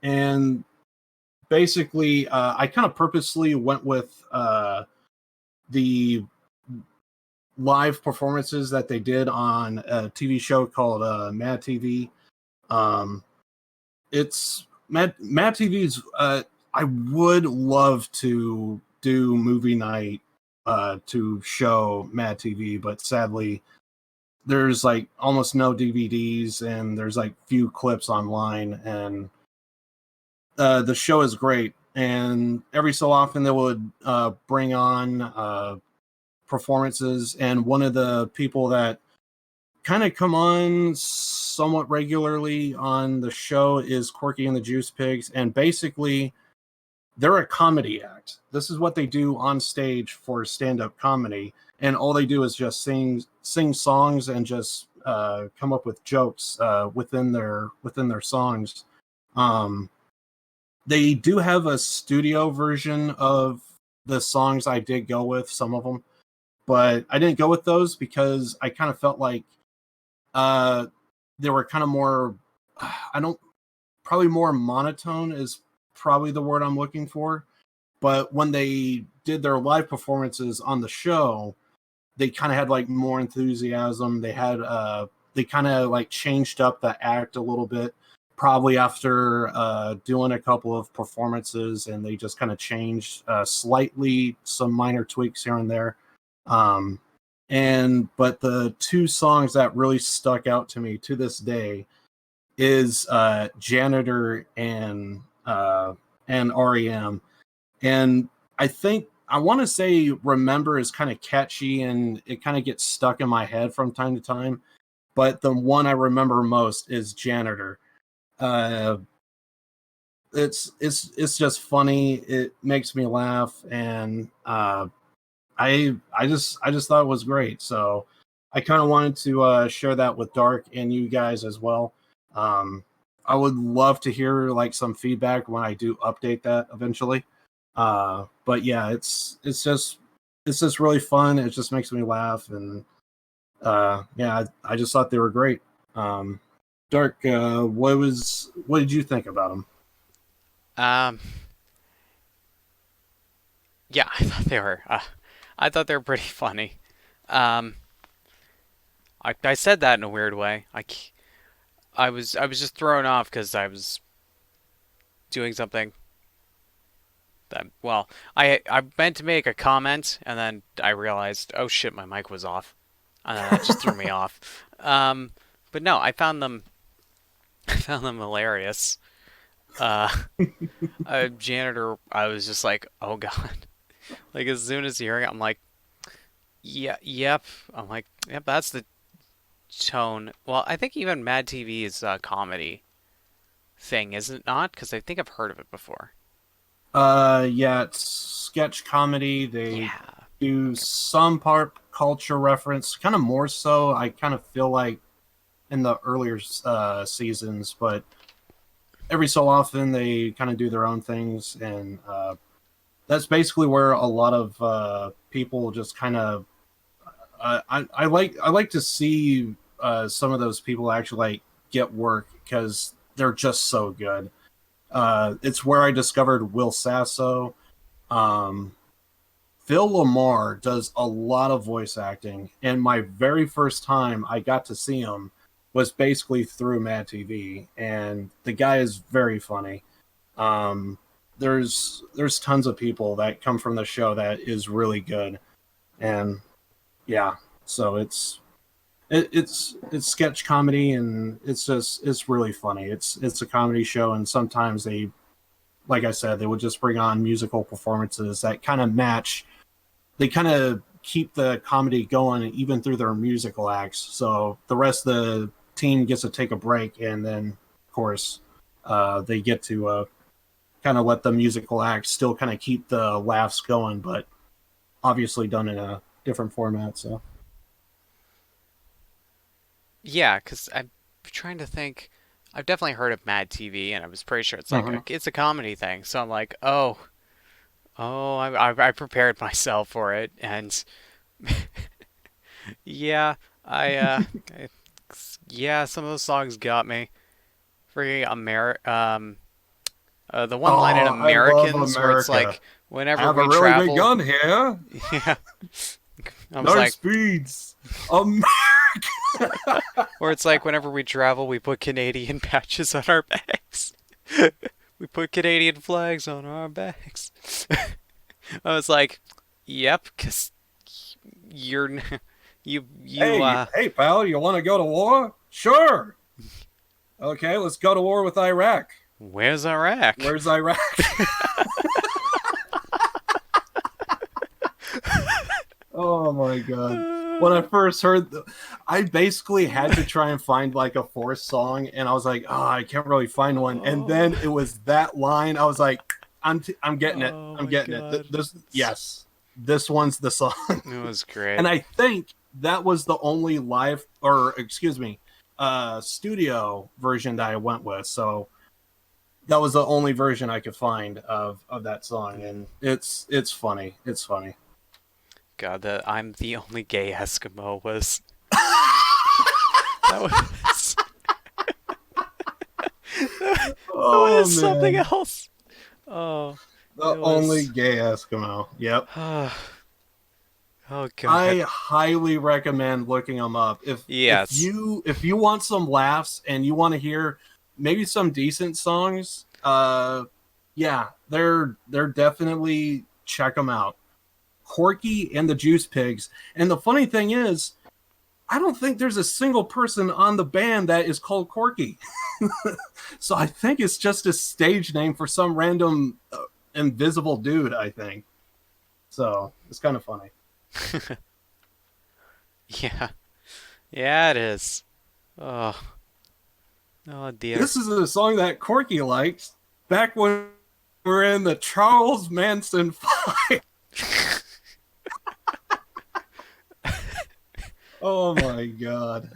And basically, I kind of purposely went with the live performances that they did on a TV show called Mad TV. It's Mad TV's. I would love to do movie night to show Mad TV, but sadly, there's like almost no DVDs, and there's like few clips online, and the show is great. And every so often they would bring on performances, and one of the people that kind of come on somewhat regularly on the show is Corky and the Juice Pigs, and basically they're a comedy act. This is what they do on stage for stand-up comedy, and all they do is just sing songs and just come up with jokes within their songs. They do have a studio version of the songs. I did go with some of them, but I didn't go with those because I kind of felt like they were kind of more, probably more monotone is probably the word I'm looking for. But when they did their live performances on the show, they kind of had like more enthusiasm. They had they kind of like changed up the act a little bit, probably after doing a couple of performances, and they just kind of changed slightly, some minor tweaks here and there. But the two songs that really stuck out to me to this day is Janitor and REM. And I think I want to say Remember is kind of catchy and it kind of gets stuck in my head from time to time. But the one I remember most is Janitor. It's just funny. It makes me laugh, and I just thought it was great. So I kind of wanted to share that with Dark and you guys as well. I would love to hear like some feedback when I do update that eventually. But yeah, it's just really fun. It just makes me laugh, and yeah, I just thought they were great. Dark, what did you think about them? Yeah, I thought they were pretty funny. I said that in a weird way. I was just thrown off because I was doing something. Well, I meant to make a comment, and then I realized, oh shit, my mic was off, and then that just threw me off. But no, I found them hilarious. Janitor, I was just like, oh god. Like, as soon as hearing it, I'm like, yeah, yep. I'm like, yep, that's the tone. Well, I think even Mad TV is a comedy thing, is it not? Because I think I've heard of it before. Yeah, it's sketch comedy. They do some pop culture reference, kind of more so. I kind of feel like in the earlier seasons, but every so often they kind of do their own things, and that's basically where a lot of people just kind of. I like to see some of those people actually like get work because they're just so good. It's where I discovered Will Sasso. Phil Lamar does a lot of voice acting, and my very first time I got to see him was basically through Mad TV, and the guy is very funny. There's tons of people that come from the show that is really good, and yeah, so it's sketch comedy, and it's really funny. It's a comedy show, and sometimes they, like I said, they would just bring on musical performances that kind of match. They kind of keep the comedy going even through their musical acts. So the rest of the team gets to take a break, and then of course they get to kind of let the musical acts still kind of keep the laughs going, but obviously done in a different format. So yeah, because I'm trying to think. I've definitely heard of Mad TV, and I was pretty sure it's like it's a comedy thing. So I'm like, I prepared myself for it, and yeah, yeah, some of those songs got me. Freaking the one line in Americans where it's like, whenever we travel, really big gun here. Yeah, I was no like, speeds, America. Or it's like, whenever we travel, we put Canadian patches on our bags. We put Canadian flags on our bags. I was like, yep, because you hey pal, you want to go to war? Sure. Okay, let's go to war with Iraq. Where's Iraq? Where's Iraq? Oh my god. When I first heard I basically had to try and find like a Force song, and I was like, oh, I can't really find one. And then it was that line. I was like, I'm getting it. I'm getting it. This one's the song. It was great. And I think that was the only live, or excuse me, studio version that I went with. So that was the only version I could find of that song, and it's funny. It's funny. God, that I'm the only gay Eskimo was. That was. That was something else. Oh. The only gay Eskimo. Yep. Oh God. I highly recommend looking them up. If you want some laughs and you want to hear maybe some decent songs, yeah, they're definitely check them out. Corky and the Juice Pigs. And the funny thing is, I don't think there's a single person on the band that is called Corky. So I think it's just a stage name for some random invisible dude, I think. So it's kind of funny. Yeah. Yeah, it is. Oh. Oh, dear. This is a song that Corky liked back when we were in the Charles Manson fight. Oh my god.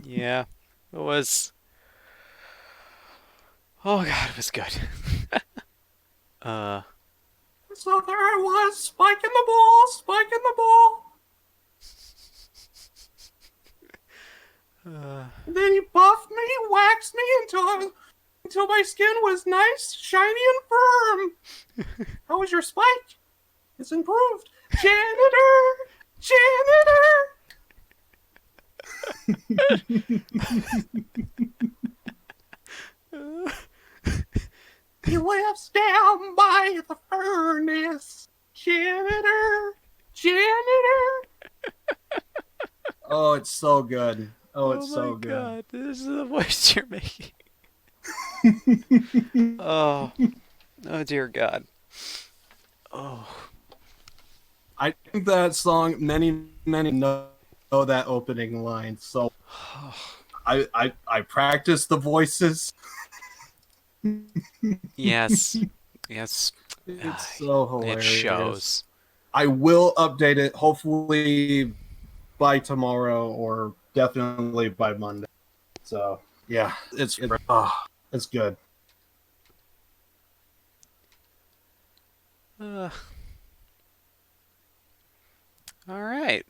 Yeah. It was... Oh god, it was good. So there I was, spiking the ball, spiking the ball. And then he buffed me, waxed me until my skin was nice, shiny, and firm. How was your spike? It's improved. Janitor! Janitor! He lives down by the furnace. Janitor! Oh, it's so good. Oh, it's so good. Oh my god, this is the voice you're making. Oh dear god. Oh. I think that song, many know that opening line. So I practiced the voices. Yes. It's so hilarious. It shows. I will update it hopefully by tomorrow or definitely by Monday. So yeah, it's good. All right.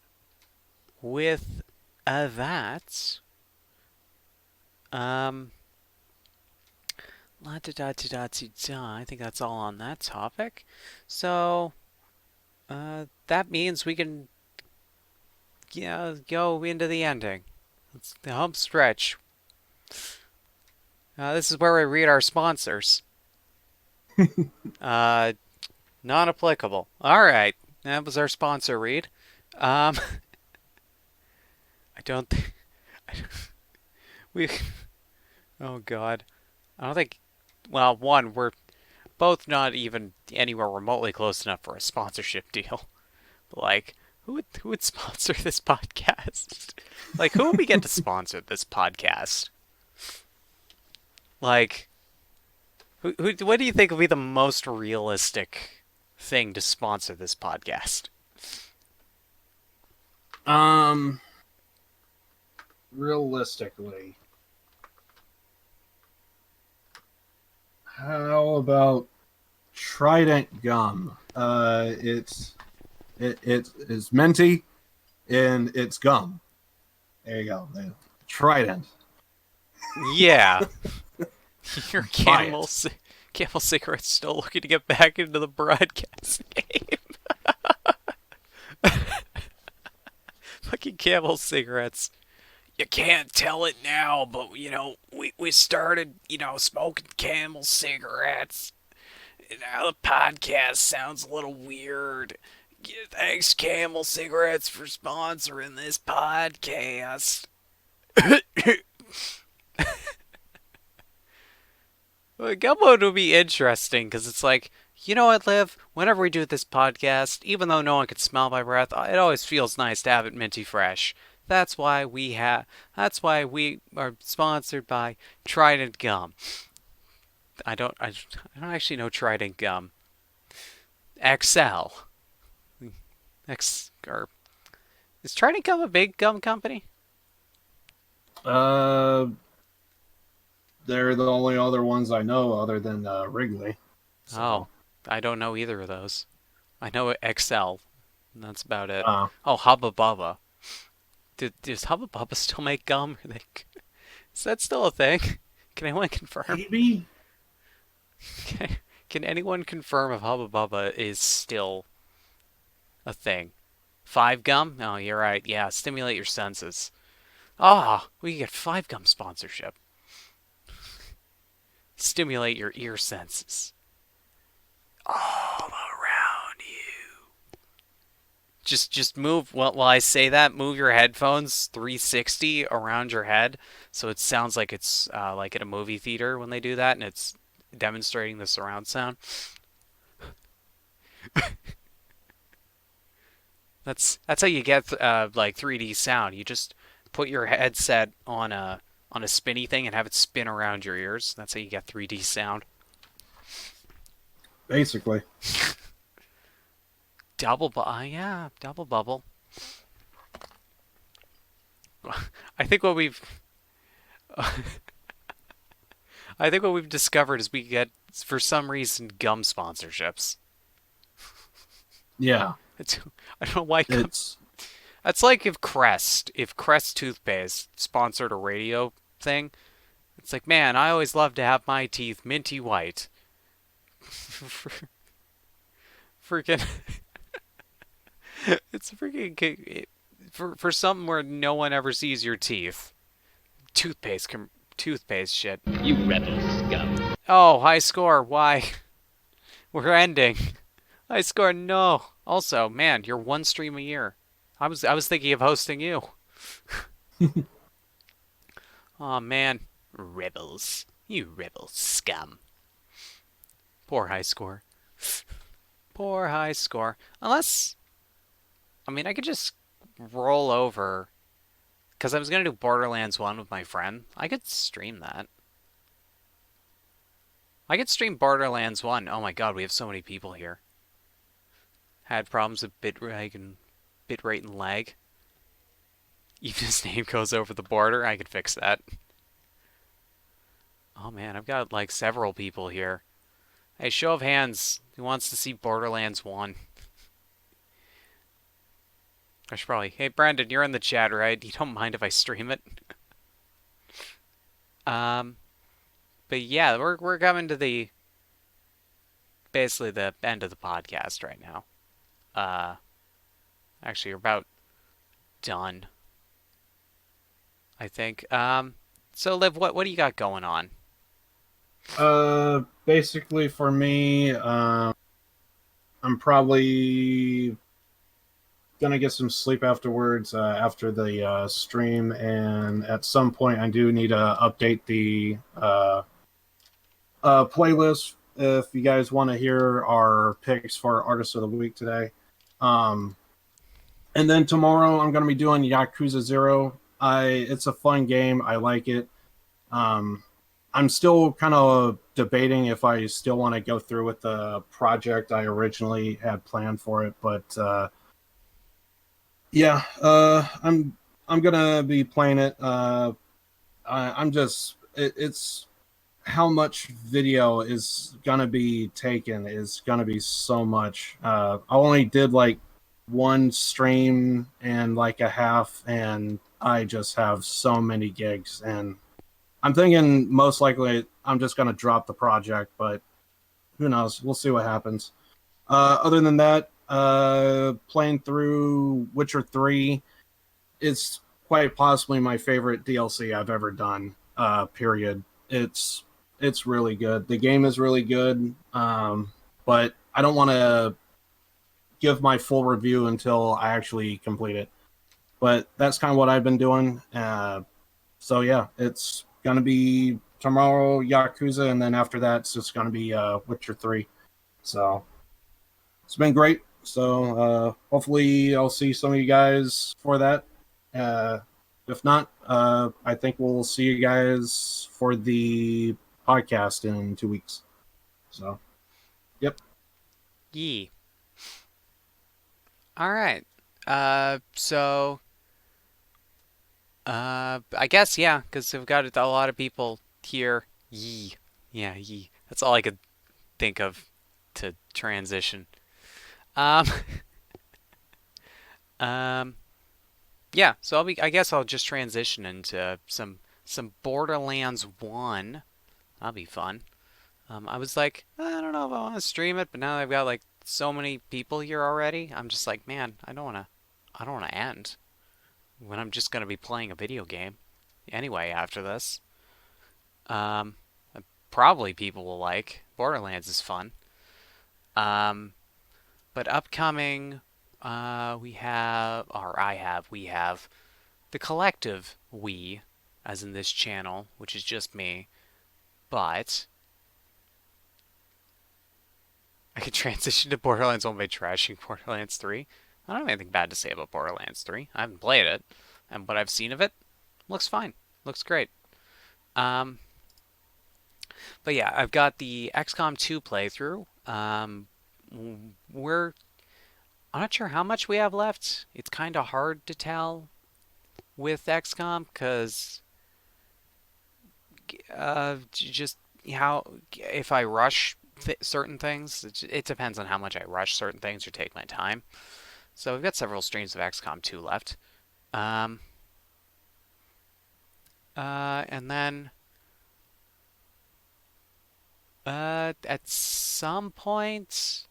With that, I think that's all on that topic. So, that means we can, go into the ending. It's the home stretch. This is where we read our sponsors. Non-applicable. All right, that was our sponsor read. I don't think we. Oh God, I don't think. Well, one, we're both not even anywhere remotely close enough for a sponsorship deal. But like, who would sponsor this podcast? Like, who would we get to sponsor this podcast? Like, what do you think would be the most realistic thing to sponsor this podcast? Realistically, how about Trident gum? It is minty and it's gum. There you go. Trident. Yeah. Your Camel Cigarette's still looking to get back into the broadcast game. Fucking Camel Cigarettes. You can't tell it now, but, we started, smoking Camel Cigarettes. And now the podcast sounds a little weird. Thanks, Camel Cigarettes, for sponsoring this podcast. Well, Gumbo would be interesting, because it's like, you know what, Liv? Whenever we do this podcast, even though no one can smell my breath, it always feels nice to have it minty fresh. That's why we are sponsored by Trident Gum. I don't actually know Trident Gum. XL. Is Trident Gum a big gum company? They're the only other ones I know other than Wrigley. So. Oh, I don't know either of those. I know XL. And that's about it. Oh, Hubba Bubba. Does Hubba Bubba still make gum? Is that still a thing? Can anyone confirm? Maybe. Can anyone confirm if Hubba Bubba is still a thing? 5-Gum? Oh, you're right. Yeah, stimulate your senses. Ah, we get 5-Gum sponsorship. Stimulate your ear senses. All around you. Just move, while I say that, move your headphones 360 around your head so it sounds like it's like at a movie theater when they do that and it's demonstrating the surround sound. That's how you get like 3D sound. You just put your headset on a spinny thing and have it spin around your ears. That's how you get 3D sound. Basically. Double bubble. I think what we've discovered is we get, for some reason, gum sponsorships. Yeah. I don't know why. That's like if Crest toothpaste sponsored a radio thing. It's like, man, I always love to have my teeth minty white. Freaking. It's freaking for something where no one ever sees your teeth. Toothpaste shit. You rebel scum. Oh, high score. Why? We're ending. High score. No. Also, man, you're one stream a year. I was thinking of hosting you. Oh man, rebels. You rebel scum. Poor high score. Poor high score. Unless, I mean, I could just roll over. Because I was going to do Borderlands 1 with my friend. I could stream that. I could stream Borderlands 1. Oh my god, we have so many people here. Had problems with bitrate and lag. Even his name goes over the border. I could fix that. Oh man, I've got like several people here. Hey, show of hands. Who wants to see Borderlands 1? I should probably... Hey, Brandon, you're in the chat, right? You don't mind if I stream it? But yeah, we're coming to the... basically the end of the podcast right now. Actually, we're about done, I think. So Liv, what do you got going on? Basically for me, I'm probably gonna get some sleep afterwards, after the stream, and at some point I do need to update the playlist if you guys want to hear our picks for Artist of the Week today. And then tomorrow I'm going to be doing Yakuza 0. It's a fun game. I like it. I'm still kind of debating if I still want to go through with the project I originally had planned for it, but yeah, I'm gonna be playing it. It's how much video is gonna be taken is gonna be so much. I only did like one stream and like a half, and I just have so many gigs, and I'm thinking most likely I'm just gonna drop the project, but who knows? We'll see what happens. Other than that, playing through Witcher 3 is quite possibly my favorite DLC I've ever done. Period. It's really good. The game is really good, but I don't want to give my full review until I actually complete it. But that's kind of what I've been doing. So yeah, it's gonna be tomorrow Yakuza, and then after that it's just gonna be Witcher 3. So it's been great. So hopefully I'll see some of you guys for that. If not, I think we'll see you guys for the podcast in 2 weeks. So, yep. Yee. All right. So, I guess, yeah, because we've got a lot of people here. Yee. Yeah, yee. That's all I could think of to transition. Yeah, so I guess I'll just transition into some Borderlands 1. That'll be fun. I was like, I don't know if I want to stream it, but now I've got like so many people here already. I'm just like, man, I don't want to end when I'm just gonna be playing a video game anyway after this. Um, Probably people will like. Borderlands is fun. But upcoming, we have, or we have the collective we, as in this channel, which is just me. But I could transition to Borderlands 1 by trashing Borderlands 3. I don't have anything bad to say about Borderlands 3. I haven't played it, and what I've seen of it looks fine. Looks great. But yeah, I've got the XCOM 2 playthrough. I'm not sure how much we have left. It's kind of hard to tell with XCOM because just how if I rush certain things, it depends on how much I rush certain things or take my time. So we've got several streams of XCOM 2 left. And then at some point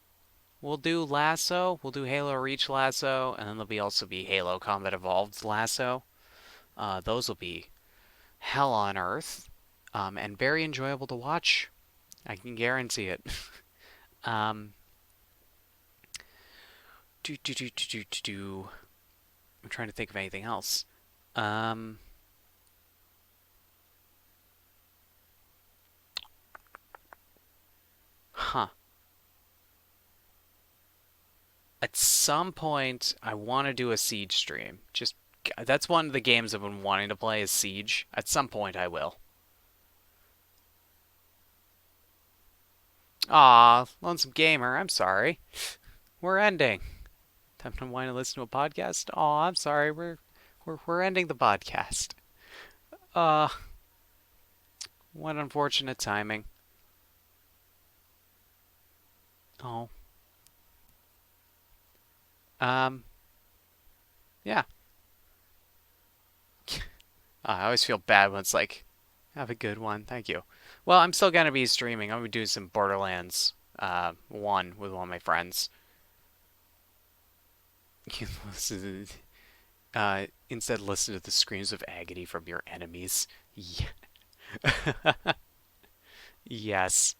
we'll do Lasso. We'll do Halo Reach Lasso, and then there'll also be Halo Combat Evolved Lasso. Those will be hell on earth, and very enjoyable to watch. I can guarantee it. I'm trying to think of anything else. Huh. At some point, I want to do a Siege stream. Just that's one of the games I've been wanting to play is Siege. At some point, I will. Aw, Lonesome Gamer, I'm sorry. We're ending. Time to whine and listen to a podcast? Aw, I'm sorry. We're ending the podcast. What unfortunate timing. Oh. Yeah. I always feel bad when it's like, have a good one. Thank you. Well, I'm still going to be streaming. I'm going to be doing some Borderlands 1 with one of my friends. Instead, listen to the screams of agony from your enemies. Yeah. Yes.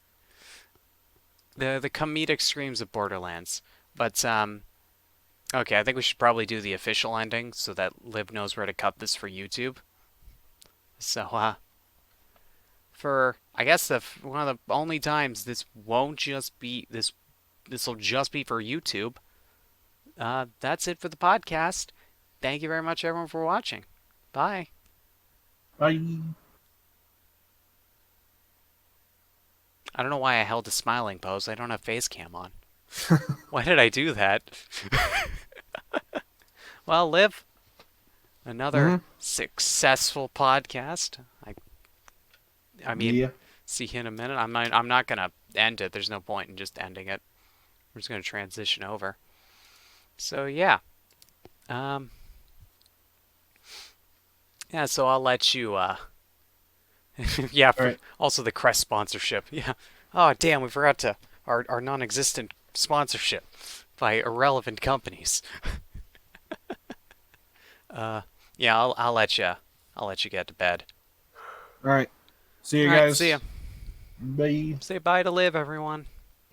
The comedic screams of Borderlands. But, okay, I think we should probably do the official ending so that Liv knows where to cut this for YouTube. So, for I guess one of the only times this won't just be this will just be for YouTube. That's it for the podcast. Thank you very much, everyone, for watching. Bye. Bye. I don't know why I held a smiling pose. I don't have face cam on. Why did I do that? Well, Liv, another successful podcast. I mean, yeah. See you in a minute. I'm not gonna end it. There's no point in just ending it. We're just gonna transition over. So yeah, yeah. So I'll let you. Yeah. Right. Also the Crest sponsorship. Yeah. Oh damn, we forgot to our non-existent sponsorship by irrelevant companies. Yeah. I'll let you get to bed. All right. See you All right, guys. see ya. Bye. Say bye to Liv, everyone.